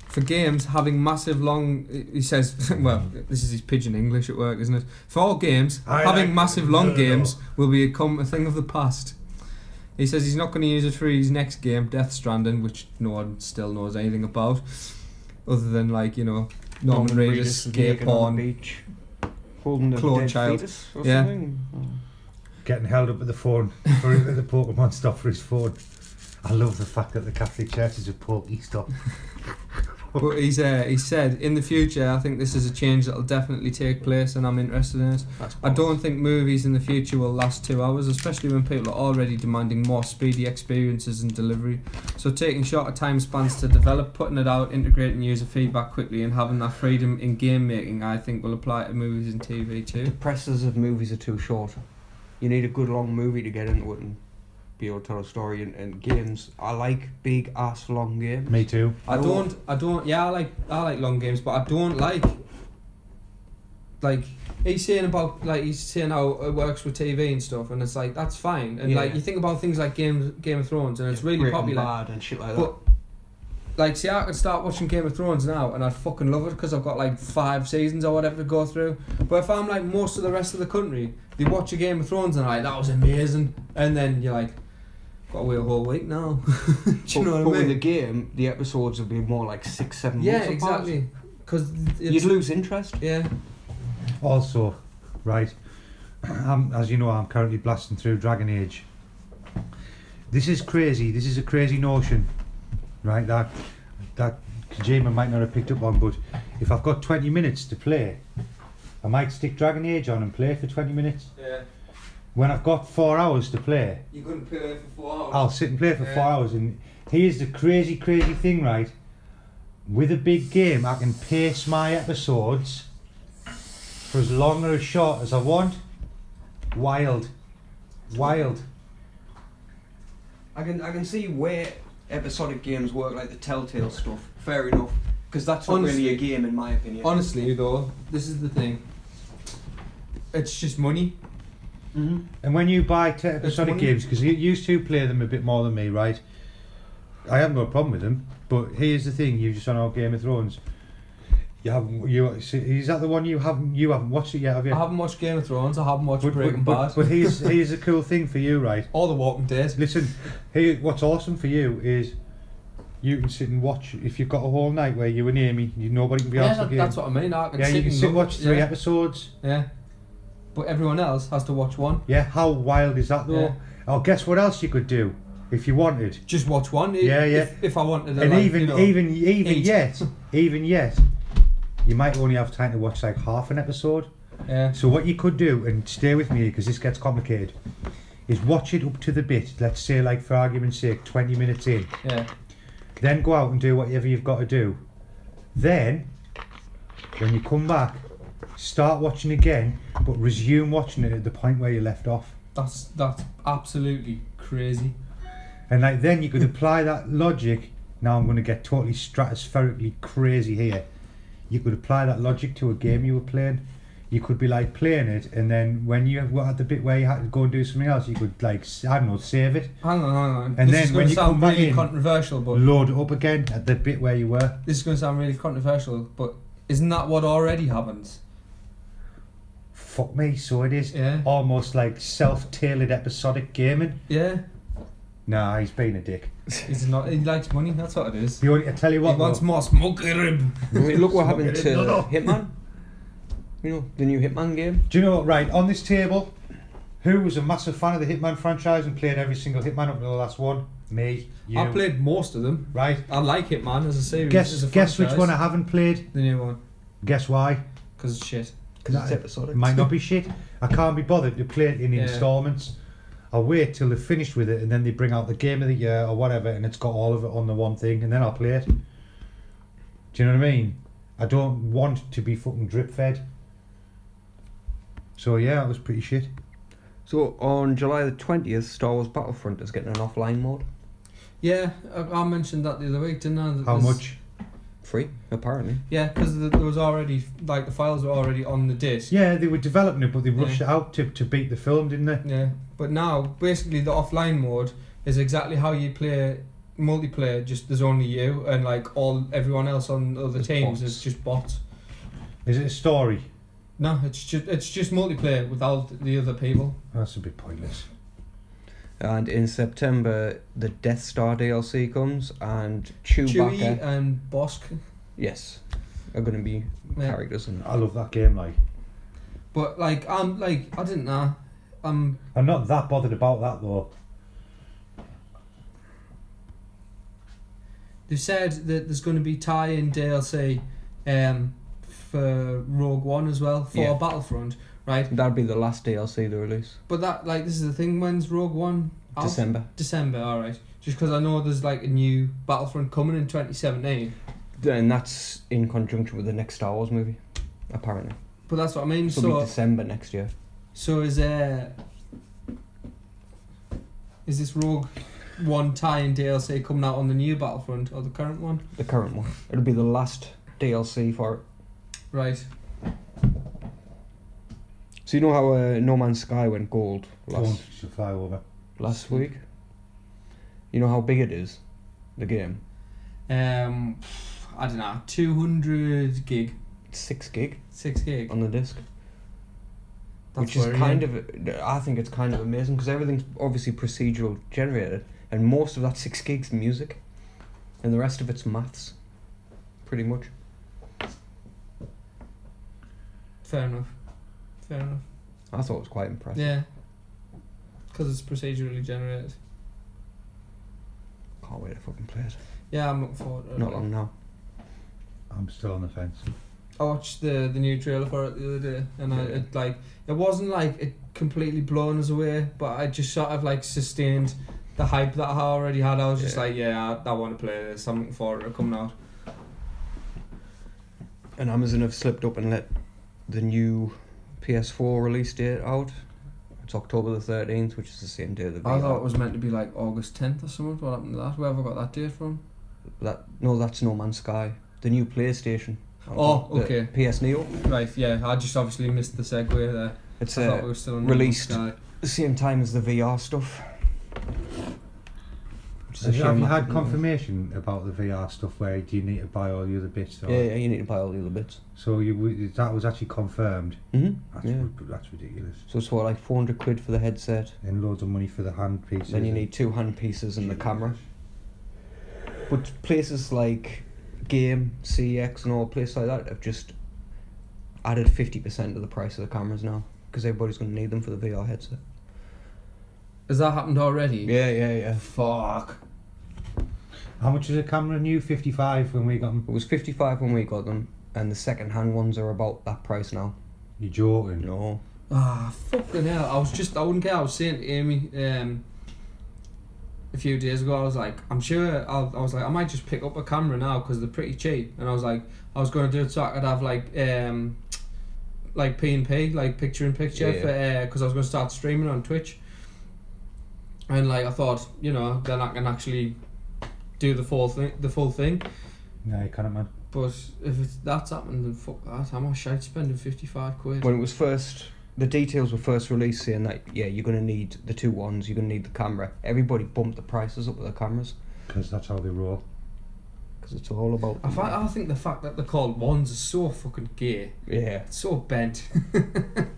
For games, having massive long... He says... Well, this is his pidgin English at work, isn't it? For all games, having massive long games will become a thing of the past. He says he's not going to use it for his next game, Death Stranding, which no one still knows anything about. Other than, like, you know, Norman Reedus, gay naked on porn. the beach, holding a clone dead child. fetus or Yeah. something. Oh. Getting held up with the phone for the Pokemon stuff for his phone. I love the fact that the Catholic Church is a pokey stop. But he said, in the future, I think this is a change that will definitely take place, and I'm interested in it. I don't think movies in the future will last 2 hours, especially when people are already demanding more speedy experiences and delivery. So taking shorter time spans to develop, putting it out, integrating user feedback quickly, and having that freedom in game making, I think will apply to movies and TV too. The presses of movies are too short. You need a good long movie to get into it and be able to tell a story. And games, I like big ass long games. Me too. I don't. Yeah, I like long games, but I don't like he's saying how it works with TV and stuff, and it's like that's fine. And like you think about things like Game of Thrones, and it's really Breaking popular. Bad and shit like But like, see, I could start watching Game of Thrones now, and I'd fucking love it because I've got like 5 seasons or whatever to go through. But if I'm like most of the rest of the country, they watch a Game of Thrones and like that was amazing, and then you're like, got to wait a whole week now. Do you know what I with mean? the game, the episodes would be more like 6-7 months Yeah, apart. exactly. Because You'd lose interest. Yeah. Also, right, as you know, I'm currently blasting through Dragon Age. This is crazy. This is a crazy notion, right? That Kojima might not have picked up on, but if I've got 20 minutes to play, I might stick Dragon Age on and play for 20 minutes. Yeah. When I've got 4 hours to play, You couldn't play for 4 hours. I'll sit and play for 4 hours. And here's the crazy thing, right? With a big game, I can pace my episodes for as long or as short as I want. Wild. I can see where episodic games work, like the Telltale stuff. Fair enough, because that's not Honestly- really a game in my opinion. Honestly, though, this is the thing. It's just money. Mm-hmm. And when you buy episodic money. games, because you used to play them a bit more than me, right? I haven't got a problem with them, but here's the thing: you just on our Game of Thrones. Is that the one you haven't watched it yet, have you? I haven't watched Game of Thrones. I haven't watched Breaking Bad. But here's a cool thing for you, right? Or The Walking Dead. Listen, here, what's awesome for you is you can sit and watch. If you've got a whole night where you and Amy, nobody can be asked again. That's what I mean. I can Yeah, sit you can and sit and look- watch 3 episodes. Yeah. But everyone else has to watch one. Yeah, how wild is that though? Yeah. Oh, guess what else you could do if you wanted. Just watch one. Yeah, yeah. If I wanted to, And like, even you know, even eat. yet, you might only have time to watch like half an episode. Yeah. So what you could do, and stay with me because this gets complicated, is watch it up to the bit. Let's say, like for argument's sake, 20 minutes in. Yeah. Then go out and do whatever you've got to do. Then When you come back, start watching again, but resume watching it at the point where you left off. That's absolutely crazy. And like then you could apply that logic. Now I'm going to get totally stratospherically crazy here. You could apply that logic to a game you were playing. You could be like playing it, and then when you were at the bit where you had to go and do something else, you could like, I don't know, save it, Hang on. And This then is when gonna you sound come back really in, controversial, but load it up again at the bit where you were. this is going to sound really controversial, but isn't that what already happens? Fuck me, so it is. Yeah. Almost like self-tailored episodic gaming. Yeah. Nah, he's being a dick. He's not. He likes money. That's what it is. The only, I tell you He what, wants though, more smoke rib. I mean, look what happened to No, no. Hitman. You know, the new Hitman game. do you know what, right, on this table, who was a massive fan of the Hitman franchise and played every single Hitman up to the last one? Me, you. I played most of them. Right. I like Hitman as a series. as a Guess which franchise. one I haven't played? The new one. Guess why? Because it's shit. Because it's episodic. It might not be shit. I can't be bothered to play it in Yeah. installments. I'll wait till they're finished with it, and then they bring out the game of the year or whatever, and it's got all of it on the one thing, and then I'll play it. Do you know what I mean? I don't want to be fucking drip fed. So yeah, it was pretty shit. So on July the 20th, Star Wars Battlefront is getting an offline mode. Yeah, I mentioned that the other week, didn't I? That How there's- much? Free, apparently. Yeah, because there was already, like, the files were already on the disc. Yeah, they were developing it, but they rushed Yeah. it out to beat the film, didn't they? Yeah, but now, basically, the offline mode is exactly how you play multiplayer, just there's only you, and, like, everyone else on other There's teams bots. is just bots. Is it a story? No, it's just multiplayer without the other people. That's a bit pointless. And in September, the Death Star DLC comes, and Chewie Chewbacca, and Bosk. yes, are going to be Yeah. characters in it. I love that game, like. But, like, I didn't know. I'm not that bothered about that, though. They said that there's going to be tie-in DLC for Rogue One as well, for Yeah. Battlefront, right? That'll be the last DLC they release. But that, like, this is the thing, when's Rogue One out? December. December, alright. Just because I know there's, like, a new Battlefront coming in 2017. And that's in conjunction with the next Star Wars movie, apparently. But that's what I mean, It'll be so December next year. is this Rogue One tie-in DLC coming out on the new Battlefront, or the current one? The current one. It'll be the last DLC for it. Right. So you know how No Man's Sky went gold Don't should fly over. last week? You know how big it is, the game? I don't know, 200 gig, 6 gig 6 gig. on the disc. That's Which is worrying. kind of, I think it's kind of amazing because everything's obviously procedural generated, and most of that 6 gigs music, and the rest of it's maths, pretty much. Fair enough. I thought it was quite impressive. Yeah. Because it's procedurally generated. Can't wait to fucking play it. Yeah, I'm looking forward to it. Not long now. I'm still on the fence. I watched the new trailer for it the other day, and it wasn't like it completely blown us away, but I just sort of like sustained the hype that I already had. I was just Yeah. like, yeah, I want to play this. I'm looking forward to it coming out. And Amazon have slipped up and let the new PS4 release date out. It's October the 13th, which is the same day the VR. I thought it was meant to be like August 10th or something. What happened to that? Where have I got that date from? No, that's No Man's Sky. The new PlayStation. Oh, The okay. PS Neo. Right, yeah, I just obviously missed the segue there. It's I thought we were still on released No Man's Sky. the same time as the VR stuff. Which is a shame Have you that had didn't- confirmation about the VR stuff where do you need to buy all the other bits? Or? Yeah, you need to buy all the other bits. So that was actually confirmed. Mm-hmm. Yeah. That's ridiculous. So it's what, like 400 quid for the headset. And loads of money for the hand pieces. Then you need 2 hand pieces and the camera. But places like Game, CX and all places like that have just added 50% of the price of the cameras now. Because everybody's going to need them for the VR headset. Has that happened already? Yeah. Fuck. How much is a camera new? 55 when we got them. It was 55 when we got them. And the second hand ones are about that price now. You're joking. No. Ah, fucking hell. I wouldn't care. I was saying to Amy, a few days ago. I was like, I'm sure I was like, I might just pick up a camera now because they're pretty cheap. And I was like, I was going to do it so I could have like P&P, like picture in picture, because I was going to start streaming on Twitch. And like I thought, you know, then I can actually do the full thing. No, you can't, man. But if that's happened, then fuck that. How much I'd spending £55. When it was first, the details were first released saying that, yeah, you're going to need the 2 ones, you're going to need the camera. Everybody bumped the prices up with the cameras. Because that's how they roll. Because it's all about... I think the fact that they're called ones is so fucking gay. Yeah. It's so bent.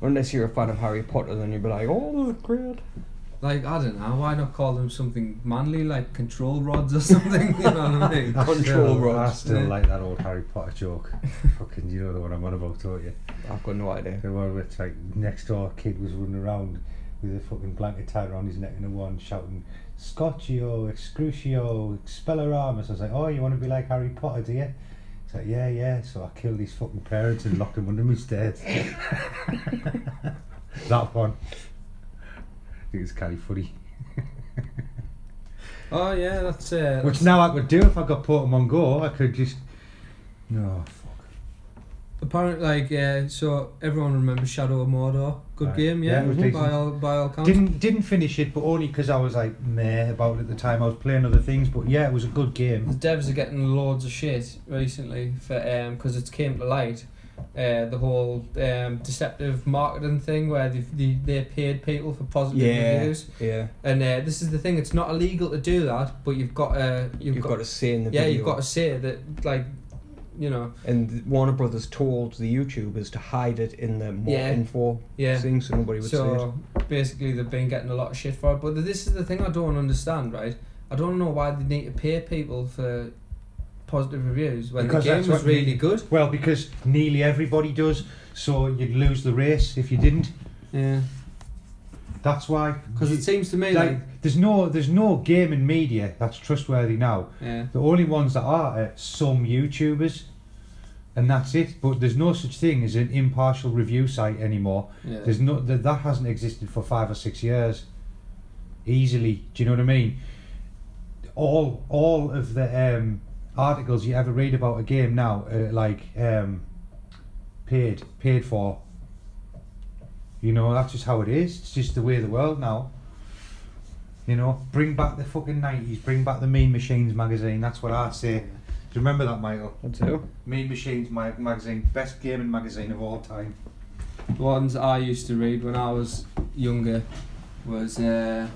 Unless you're a fan of Harry Potter, then you'd be like, oh, that's great. Like, I don't know, why not call them something manly, like control rods or something, you know what I mean? Control I rods. still like that old Harry Potter joke. Fucking, you know the one I'm on about, don't you? I've got no idea. The one where it's like next door kid was running around with a fucking blanket tied around his neck and a wand shouting, Scotchio, Excrucio, Expelloramus. I was like, oh, you want to be like Harry Potter, do you? He's like, yeah. So I killed his fucking parents and locked them under my stairs. That one. I think it's kind of funny. Oh yeah, that's Which now I could do if I got Pokemon Go. I could just... No, fuck. apparently, like, so everyone remembers Shadow of Mordor. Good Right. game, Yeah, yeah, it was decent. by all counts. Didn't finish it, but only because I was like meh about it at the time. I was playing other things, but yeah, it was a good game. The devs are getting loads of shit recently for because it's came to light. The whole deceptive marketing thing where they paid people for positive reviews. Yeah. And this is the thing; it's not illegal to do that, but you've got to say in the yeah, video. you've got to say that, like, you know. And Warner Brothers told the YouTubers to hide it in the more info thing, so nobody would see it. So basically, they've been getting a lot of shit for it. But this is the thing I don't understand, right? I don't know why they need to pay people for positive reviews when Because the game that's was what really good. Well, because nearly everybody does, so you'd lose the race if you didn't. Yeah. That's why. Because it seems to me like there's no gaming media that's trustworthy now. yeah. The only ones that are some YouTubers, and that's it. But there's no such thing as an impartial review site anymore. Yeah. There's no that hasn't existed for 5 or 6 years. Easily, do you know what I mean? All of the articles you ever read about a game now are paid for. You know, that's just how it is. It's just the way of the world now. You know, bring back the fucking 90s, bring back the Mean Machines magazine, that's what I say. Do you remember that, Michael? I do. Mean Machines magazine, best gaming magazine of all time. The ones I used to read when I was younger was I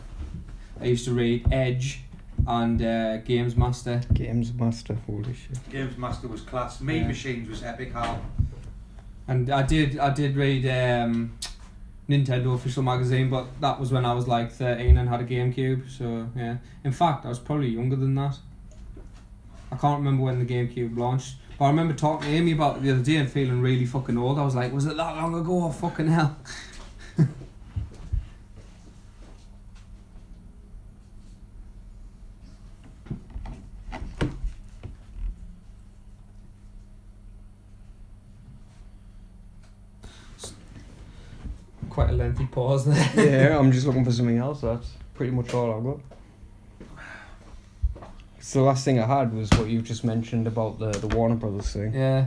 used to read Edge and Games Master. Games Master, holy shit. Games Master was class. Mean Machines was epic, Hal. And I did read Nintendo Official Magazine, but that was when I was like 13 and had a GameCube. So yeah, in fact, I was probably younger than that. I can't remember when the GameCube launched, but I remember talking to Amy about it the other day and feeling really fucking old. I was like, was it that long ago? Oh, fucking hell. Quite a lengthy pause there. Yeah, I'm just looking for something else. That's pretty much all I've got. So the last thing I had was what you just mentioned about the Warner Brothers thing. Yeah.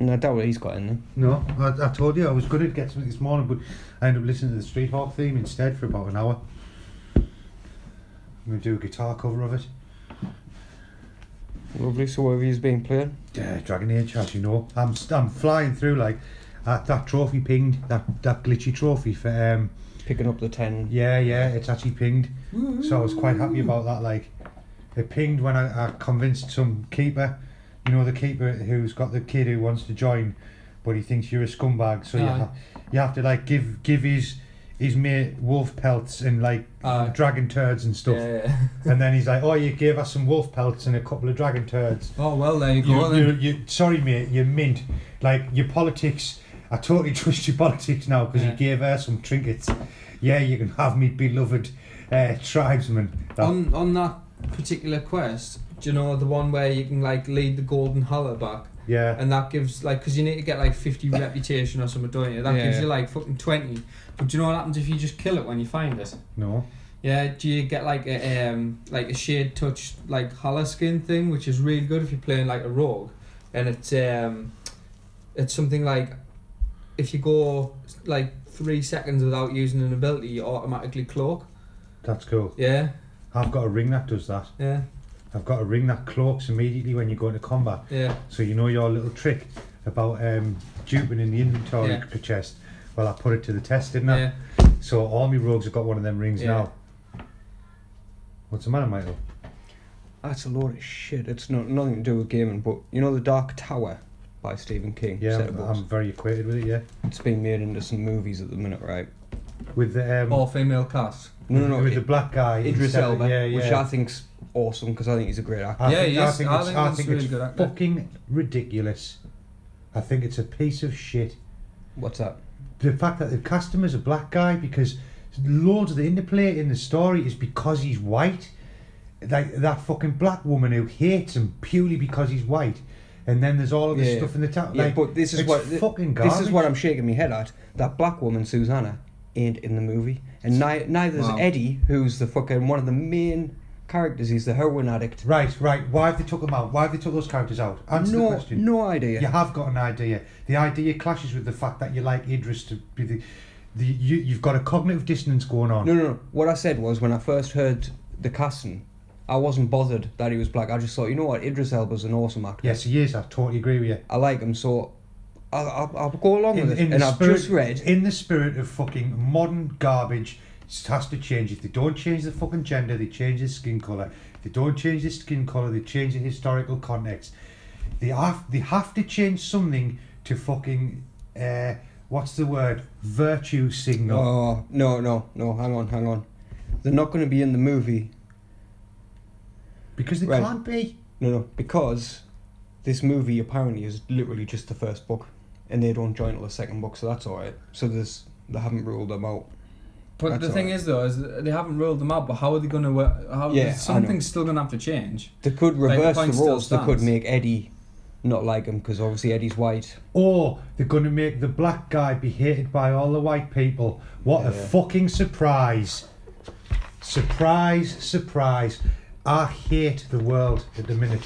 And I doubt what he's got in there. No, I told you I was going to get something this morning, but I ended up listening to the Street Hawk theme instead for about an hour. I'm going to do a guitar cover of it. Lovely. So where have you been playing? Yeah, Dragon Age, as you know. I'm flying through like that trophy pinged, that glitchy trophy for Picking up the 10. yeah, it's actually pinged. So I was quite happy about that. Like, it pinged when I convinced some keeper, you know, the keeper who's got the kid who wants to join, but he thinks you're a scumbag. So you have to like give his mate wolf pelts and like dragon turds and stuff. Yeah. And then he's like, oh, you gave us some wolf pelts and a couple of dragon turds. Oh well, there you go. then. You sorry mate, you're mint. Like, your politics, I totally trust your politics now because you gave her some trinkets. Yeah, you can have me beloved tribesman. On that particular quest, do you know the one where you can like lead the golden holler back Yeah. and that gives like, because you need to get like 50 reputation or something, don't you? That gives Yeah. you like fucking 20. But do you know what happens if you just kill it when you find it? No. Yeah, do you get like a shade touch like hollow skin thing, which is really good if you're playing like a rogue, and it's something like if you go like 3 seconds without using an ability, you automatically cloak. That's cool. Yeah, I've got a ring that does that. yeah, I've got a ring that cloaks immediately when you go into combat. yeah. So you know your little trick about duping in the inventory Yeah. chest. Well, I put it to the test, didn't I? Yeah. So all my rogues have got one of them rings Yeah. now. What's the matter, Michael? That's a load of shit. It's nothing to do with gaming, but you know The Dark Tower by Stephen King? Yeah, set of books? I'm very acquainted with it. Yeah, It's being made into some movies at the minute, right? with the All female cast. No, with the black guy, Idris instead of- Elba, Yeah, yeah. which I think's awesome because I think he's a great actor. Yeah, he is. I think I that's think really it's good actor. fucking ridiculous. I think it's a piece of shit. What's that? The fact that they've cast him as a black guy, because loads of the interplay in the story is because he's white. Like that fucking black woman who hates him purely because he's white, and then there's all of this Yeah. stuff in the town. Yeah, like, but this is it's what fucking garbage. this is what I'm shaking my head at. That black woman, Susanna, ain't in the movie, and neither's Wow. Eddie, who's the fucking one of the main characters. He's the heroin addict. Right. Why have they took them out? Why have they took those characters out? Answer the question. No idea. You have got an idea. The idea clashes with the fact that you like Idris to be you've got a cognitive dissonance going on. No. What I said was when I first heard the casting, I wasn't bothered that he was black. I just thought, you know what, Idris Elba's an awesome actor. Yes, he is. I totally agree with you. I like him, so I'll go along with it. In And the I've spirit, just read. in the spirit of fucking modern garbage, it has to change. If they don't change the fucking gender, they change the skin colour. If they don't change the skin colour, they change the historical context. They have to change something to fucking what's the word? Virtue signal. Oh no! Hang on. They're not going to be in the movie. Because they Right. can't be. No, because this movie apparently is literally just the first book, and they don't join till the second book, so that's alright. So they haven't ruled them out. But That's the thing alright. is though, is they haven't ruled them out. But how are they going to? How Yeah, I know. something's still going to have to change. They could Like, the reverse point the still roles. They could stands. make Eddie not like him because obviously Eddie's white. Or they're going to make the black guy be hated by all the white people. What a Yeah. fucking surprise. Surprise. I hate the world at the minute.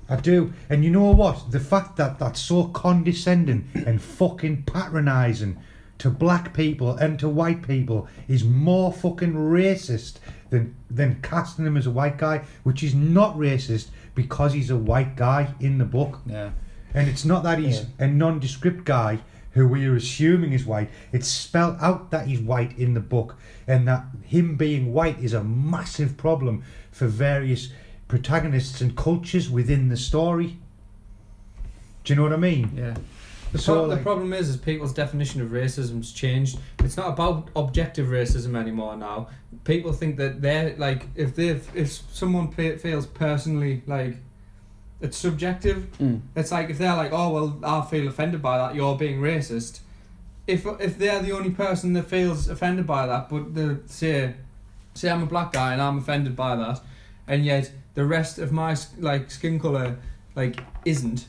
I do. And you know what? The fact that that's so condescending and fucking patronising to black people and to white people is more fucking racist than casting him as a white guy, which is not racist because he's a white guy in the book. Yeah. And it's not that he's a nondescript guy who we are assuming is white. It's spelled out that he's white in the book, and that him being white is a massive problem for various protagonists and cultures within the story. Do you know what I mean? Yeah. The, So, the like- problem is people's definition of racism's changed. It's not about objective racism anymore now. People think that they're like, if someone feels personally like it's subjective. It's like if they're like, oh well, I feel offended by that, you're being racist. If they're the only person that feels offended by that, but say I'm a black guy and I'm offended by that, and yet the rest of my skin colour isn't,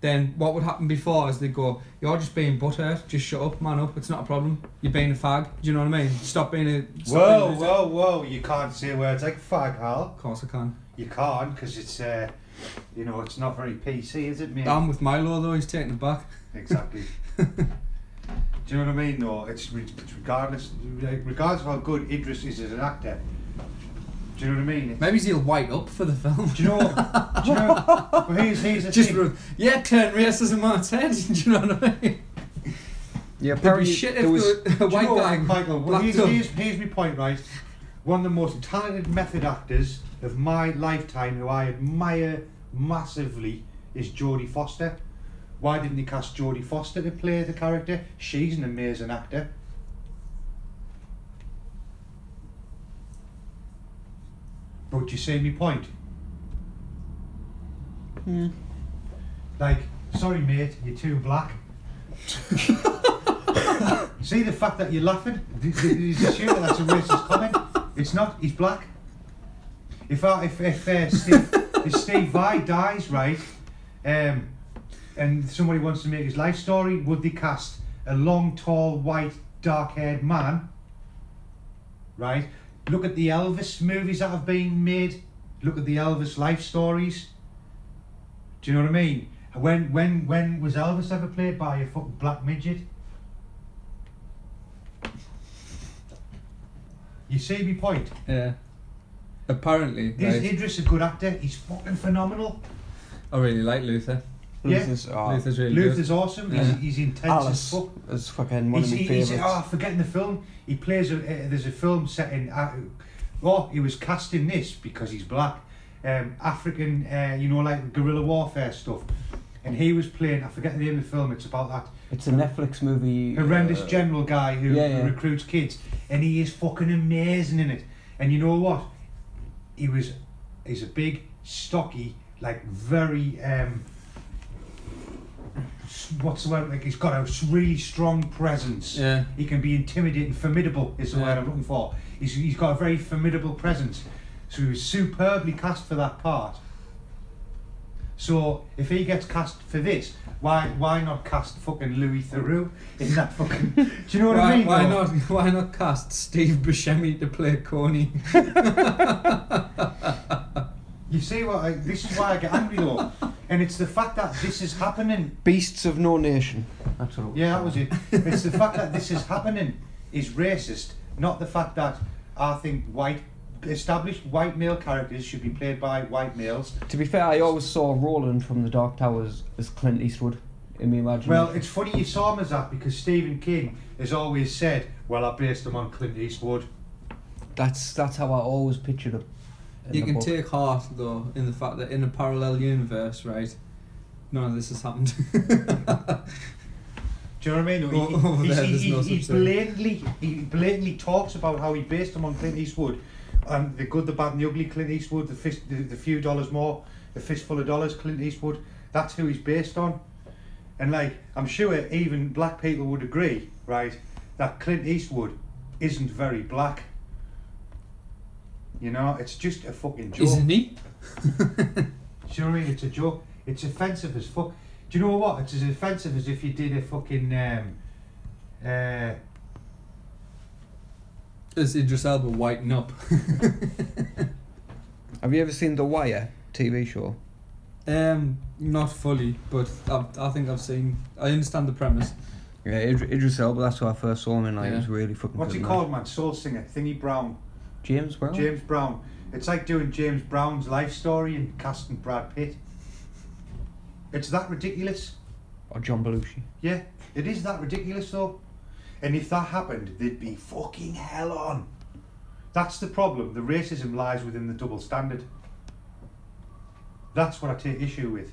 then what would happen before is they'd go, you're just being butthurt, just shut up, man up, it's not a problem, you're being a fag, do you know what I mean? Stop being a... Whoa, you can't say words like fag, Hal. Of course I can. You can't, because it's, it's not very PC, is it, mate? I'm with Milo though, he's taking it back. Exactly. Do you know what I mean? No, it's regardless of how good Idris is as an actor. Do you know what I mean? It's, Maybe he'll white up for the film. do you know? But here's the Just thing. turn racism on its head, do you know what I mean? Yeah, It'd be apparently shit there if was. the Do you white know, guy Michael, well, blacked up. here's my point, right? One of the most talented method actors of my lifetime, who I admire massively, is Jodie Foster. Why didn't they cast Jodie Foster to play the character? She's an amazing actor. But you see my point? Like, sorry mate, you're too black. See the fact that you're laughing? He's assuming that's a racist comment. It's not. He's black. If Steve Vai dies, right, and somebody wants to make his life story, would they cast a long, tall, white, dark-haired man? Right? Look at the Elvis movies that have been made. Look at the Elvis life stories. Do you know what I mean? When was Elvis ever played by a fucking black midget? You see my point? Yeah. Apparently, Is right, Idris a good actor? He's fucking phenomenal. I really like Luther. Yeah. Luther's really Luther's awesome. Yeah. He's intense Alice as fuck. is fucking one of my He's favourites. forgetting the film. He plays. There's a film set in. He was cast in this because he's black. African, like guerrilla warfare stuff. And he was playing. I forget the name of the film. It's about that It's a Netflix movie. horrendous general guy who yeah. recruits kids, and he is fucking amazing in it. And you know what? He's a big, stocky, like very what's the word? Like he's got a really strong presence. Yeah. He can be intimidating, formidable is the Yeah. word I'm looking for. He's got a very formidable presence. So he was superbly cast for that part. So if he gets cast for this, why not cast fucking Louis Theroux in that fucking? Do you know what I mean? Why not cast Steve Buscemi to play Coney? You see what? This is why I get angry though, and it's the fact that this is happening. Beasts of No Nation. That's what it was. Yeah, that was it. It's the fact that this is happening is racist, not the fact that I think established white male characters should be played by white males. To be fair, I always saw Roland from The Dark Towers as Clint Eastwood in my imagination. Well, it's funny you saw him as that because Stephen King has always said, "Well, I based him on Clint Eastwood." that's how I always pictured it. in You the can book. take heart though in the fact that in a parallel universe, right, none of this has happened. Do you know what I mean? Over there, there's no He such thing. blatantly talks about how he based him on Clint Eastwood, and the good, the bad, and the ugly Clint Eastwood, the few dollars more, the fistful of dollars Clint Eastwood. That's who he's based on, and like I'm sure even black people would agree, right, that Clint Eastwood isn't very black. You know, it's just a fucking joke. Isn't he? Do you know what I mean? It's a joke. It's offensive as fuck. Do you know what? It's as offensive as if you did a fucking Is Idris Elba whiten up? Have you ever seen The Wire TV show? Not fully, but I think I've seen. I understand the premise. Yeah, Idris Elba. That's who I first saw him in. Like, he Yeah. was really fucking. what's good he in called, man? Soul singer, Thingy Brown. that. James Brown. James Brown. It's like doing James Brown's life story and casting Brad Pitt. It's that ridiculous. Or John Belushi. Yeah, it is that ridiculous though. And if that happened, there'd be fucking hell on. That's the problem. The racism lies within the double standard. That's what I take issue with.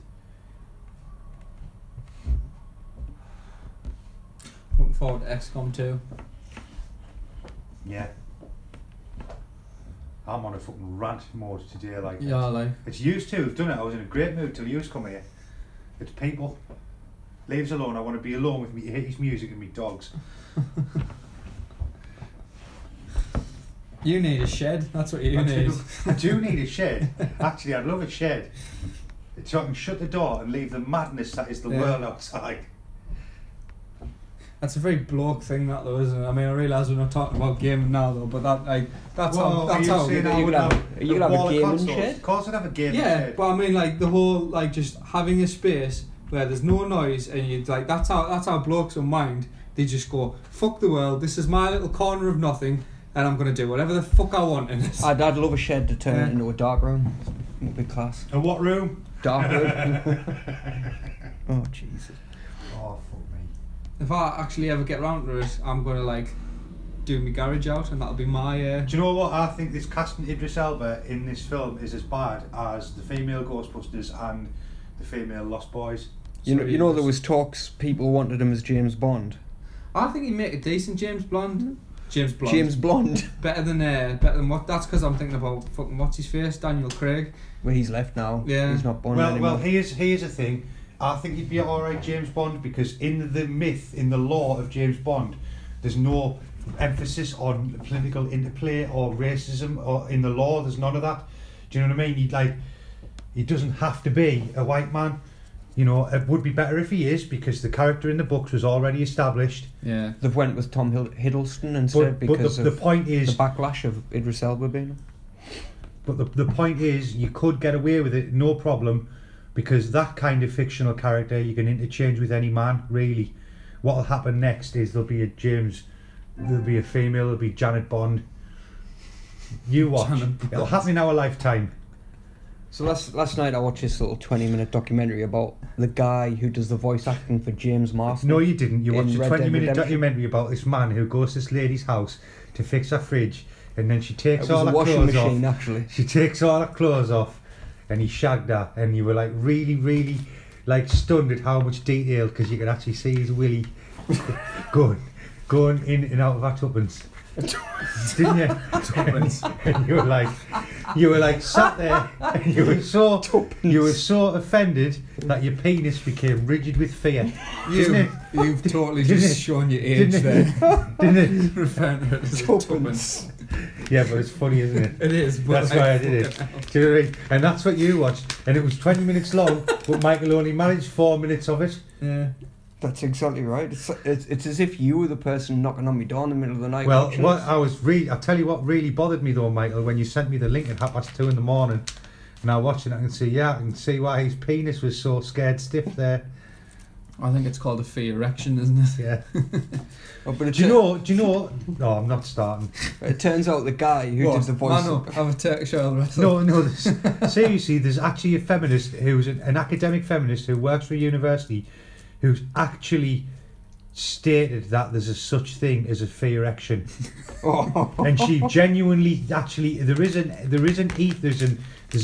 Looking forward to XCOM 2. Yeah. I'm on a fucking rant mode today, like. Yeah, like. It's used to have done it. I was in a great mood till you come here. It's people. Leaves alone. I want to be alone with me, his music and me dogs. You need a shed. That's what you need. I do need a shed. Actually, I'd love a shed. So I can shut the door and leave the madness that is the Yeah. world outside. That's a very bloke thing, that though, isn't it? I mean, I realise we're not talking about gaming now, though, but that's Well, how. That's are how. you saying I you would could have- have you could have a wall of gaming consoles? shed? Of course I'd have a gaming Yeah, shed. but I mean, like the whole, like just having a space where there's no noise, and you like that's how blokes unwind. They just go, fuck the world. This is my little corner of nothing, and I'm gonna do whatever the fuck I want in it. I'd love a shed to turn Yeah. it into a dark room. Would be class. And what room? Dark room. Oh Jesus. Oh, fuck me. If I actually ever get round to it, I'm gonna like do my garage out, and that'll be my. Do you know what? I think this casting Idris Elba in this film is as bad as the female Ghostbusters and the female Lost Boys. You know there was talks. People wanted him as James Bond. I think he'd make a decent James Blonde. James Blonde. James Blonde. Better than what? That's because I'm thinking about fucking what's his face, Daniel Craig. Well, he's left now. Yeah. He's not Bond Well, anymore. here's a thing. I think he'd be alright James Bond because in the myth, in the lore of James Bond, there's no emphasis on political interplay or racism, or in the law there's none of that. Do you know what I mean? He doesn't have to be a white man. You know, it would be better if he is, because the character in the books was already established. Yeah. They've went with Tom Hiddleston instead But because the of point the is, backlash of Idris Elba being. but the point is, you could get away with it, no problem, because that kind of fictional character you can interchange with any man, really. What'll happen next is there'll be a female, there'll be Janet Bond. You watch. Janet It'll Bond. happen in our lifetime. So last night I watched this little 20-minute documentary about the guy who does the voice acting for James Marsden. No, you didn't. You In watched a Red Dead 20-minute Redemption. documentary about this man who goes to this lady's house to fix her fridge, and then she It takes was all a her washing clothes machine, off. actually. She takes all her clothes off, and he shagged her, and you were like really, really like stunned at how much detail, because you could actually see his willy going in and out of her tuppence. Didn't you? Tuppence. And you were like sat there, and you were so offended that your penis became rigid with fear. Didn't You've totally Didn't just it? shown your age Didn't there. Didn't it? Referring to it as a tuppence. Yeah, but it's funny, isn't it? It is, but That's why I did it. Do you know what I mean? And that's what you watched, and it was 20 minutes long, but Michael only managed 4 minutes of it. Yeah. That's exactly right. It's as if you were the person knocking on my door in the middle of the night. Well, watching what it. I'll tell you what really bothered me though, Michael, when you sent me the link at 2:30 in the morning, and I watched it, I can see why his penis was so scared stiff there. I think it's called a free erection, isn't it? Yeah. Oh, but Do you know? No, I'm not starting. It turns out the guy who What? did the voice. Man up, have a Turkish oil wrestle. No, seriously, there's actually a feminist who's an academic feminist who works for a university, who's actually stated that there's a such thing as a free erection. Oh. And she genuinely, actually, there's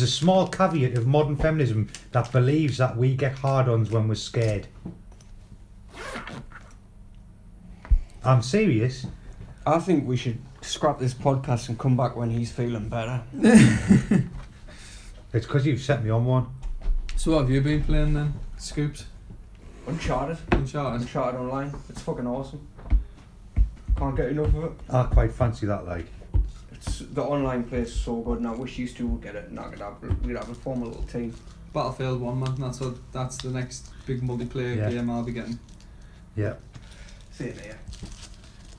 a small caveat of modern feminism that believes that we get hard-ons when we're scared. I'm serious. I think we should scrap this podcast and come back when he's feeling better. It's because you've set me on one. So what have you been playing then? Scoops? Uncharted. Uncharted? Uncharted Online. It's fucking awesome. Can't get enough of it. I quite fancy that, like. It's, the online play is so good, and I wish you two would get it, and we'd have a form a little team. Battlefield 1, man. That's the next big multiplayer Yeah. game I'll be getting. Yeah. See you there.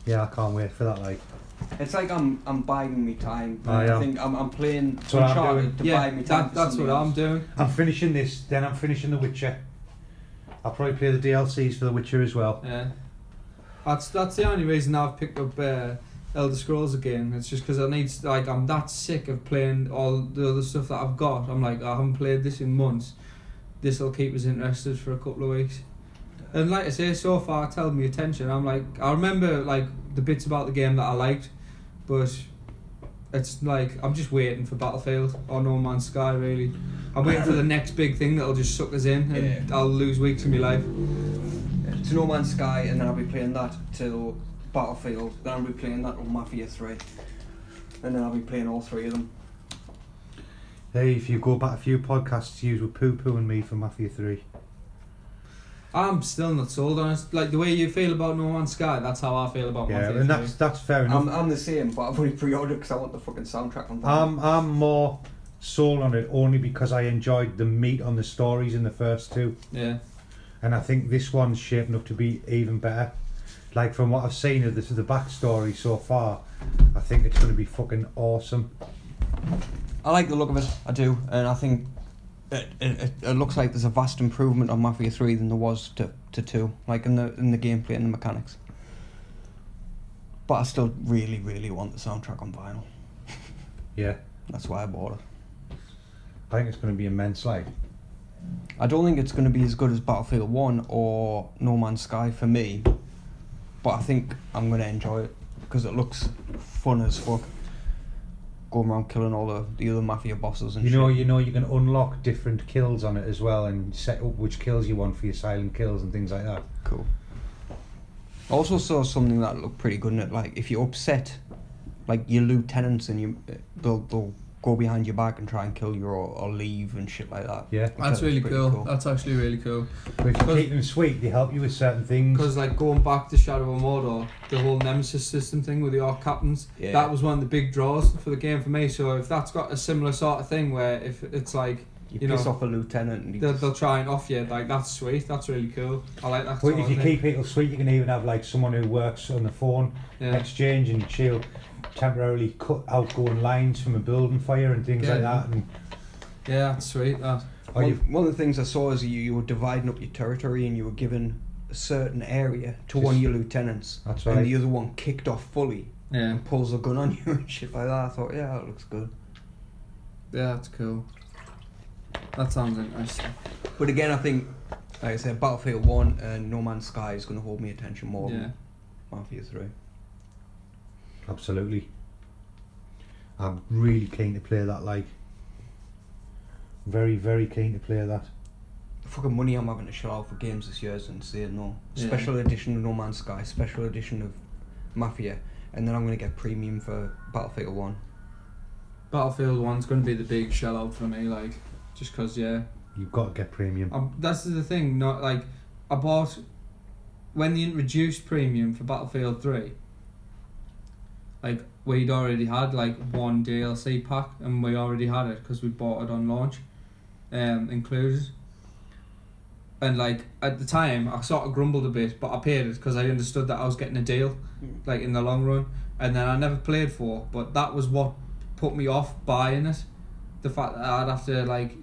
Yeah, I can't wait for that, like. It's like I'm biding me time. I am. think I'm playing That's what I'm Uncharted doing. to Yeah, bide me time. for that's what something I'm else. doing. I'm finishing this, then I'm finishing The Witcher. I'll probably play the DLCs for The Witcher as well. Yeah. That's the only reason I've picked up Elder Scrolls again. It's just because I'm that sick of playing all the other stuff that I've got. I'm like, I haven't played this in months. This will keep us interested for a couple of weeks. And like I say, so far it's held me attention. I'm like, I remember like the bits about the game that I liked, but it's like I'm just waiting for Battlefield or No Man's Sky. Really, I'm waiting for the next big thing that'll just suck us in, and I'll lose weeks of my life. To No Man's Sky, and then I'll be playing that till Battlefield. Then I'll be playing that till Mafia 3, and then I'll be playing all three of them. Hey, if you go back a few podcasts, you were poo-pooing me for Mafia 3. I'm still not sold on it. Like the way you feel about No Man's Sky, that's how I feel about Yeah, Mafia and 3. that's fair enough. I'm the same, but I've already pre-ordered because I want the fucking soundtrack on that. I'm more sold on it only because I enjoyed the meat on the stories in the first two, Yeah. and I think this one's shaping up to be even better. Like from what I've seen of the backstory so far, I think it's going to be fucking awesome. I like the look of it, I do, and I think it looks like there's a vast improvement on Mafia 3 than there was to 2, like in the gameplay and the mechanics. But I still really, really want the soundtrack on vinyl. Yeah, That's why I bought it. I think it's going to be immense. Like, I don't think it's going to be as good as Battlefield 1 or No Man's Sky for me, but I think I'm going to enjoy it because it looks fun as fuck. Going around killing all the other mafia bosses and you shit. know, you can unlock different kills on it as well, and set up which kills you want for your silent kills and things like that. Cool. I also saw something that looked pretty good in it. Like if you upset, like your lieutenants, and they'll go behind your back and try and kill you or leave and shit like that. Yeah, That's really pretty cool. cool. That's actually really cool. but if you keep them sweet, they help you with certain things. Because like going back to Shadow of Mordor, the whole Nemesis system thing with the Orc captains, that was one of the big draws for the game for me. So if that's got a similar sort of thing where if it's like You piss off a lieutenant and they'll try and off you. Like, that's sweet. That's really cool. I like that. Well, sort if of you thing. keep people sweet, you can even have like someone who works on the phone Yeah. exchange, and she'll temporarily cut outgoing lines from a building fire and things Yeah. like that. And Yeah, that's sweet. That. or you, one of the things I saw is you were dividing up your territory and you were given a certain area to Just- one of your lieutenants, that's and right. the other one kicked off fully Yeah. and pulls a gun on you and shit like that. I thought, yeah, that looks good. Yeah, that's cool. That sounds interesting. But again, I think, like I said, Battlefield 1 and No Man's Sky is going to hold me attention more Yeah. than Mafia 3. Absolutely. I'm really keen to play that. Like, very, very keen to play that. The fucking money I'm having to shell out for games this year is insane, no. Yeah. Special edition of No Man's Sky, special edition of Mafia, and then I'm going to get premium for Battlefield 1. Battlefield 1's going to be the big shell out for me, like, just because, yeah. You've got to get premium. That's the thing, not like, I bought, when they introduced premium for Battlefield 3, like, we'd already had, like, one DLC pack, and we already had it, because we bought it on launch, included. And, like, at the time, I sort of grumbled a bit, but I paid it, because I understood that I was getting a deal, like, in the long run, and then I never played 4, but that was what put me off buying it. The fact that I'd have to like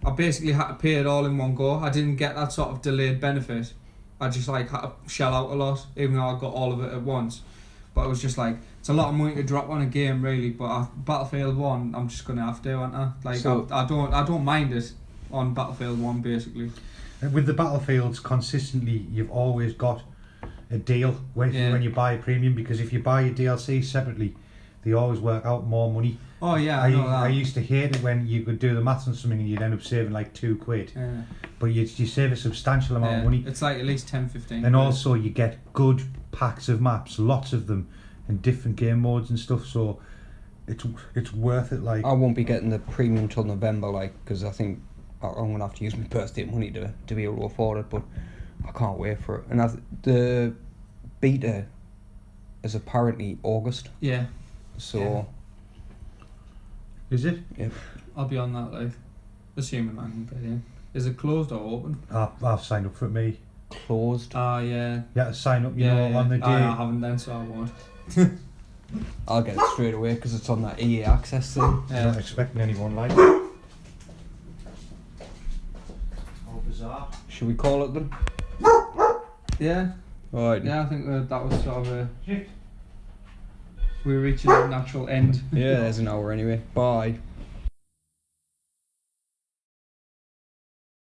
I basically had to pay it all in one go. I didn't get that sort of delayed benefit. I just like had to shell out a lot, even though I got all of it at once. But it was just like, it's a lot of money to drop on a game, really. But Battlefield 1, I'm just gonna have to, aren't I? Like, So- I don't mind it on Battlefield 1 basically. With the Battlefields, consistently, you've always got a deal when Yeah. you buy a premium, because if you buy your DLC separately, they always work out more money. Oh yeah, I know that. I used to hate it when you could do the maths on something and you'd end up saving like £2, Yeah. but you save a substantial amount of money. It's like at least 10-15. And also you get good packs of maps, lots of them, and different game modes and stuff. So it's worth it. Like, I won't be getting the premium till November, like, because I think I'm going to have to use my birthday money to be able to afford it, but I can't wait for it. And the beta is apparently August, Yeah, so is it? I'll be on that, like, assuming I can pay in. Is it closed or open? I've signed up for it, me. closed. Ah, yeah. You have to sign up, you Yeah, know, on the day. I haven't then, so I won't. I'll get it straight away because it's on that EA Access thing. I'm Yeah. not expecting anyone like that. How bizarre. Should we call it then? Yeah, Right. yeah, I think that was sort of a... We're reaching a natural end. Yeah, there's an hour anyway. Bye.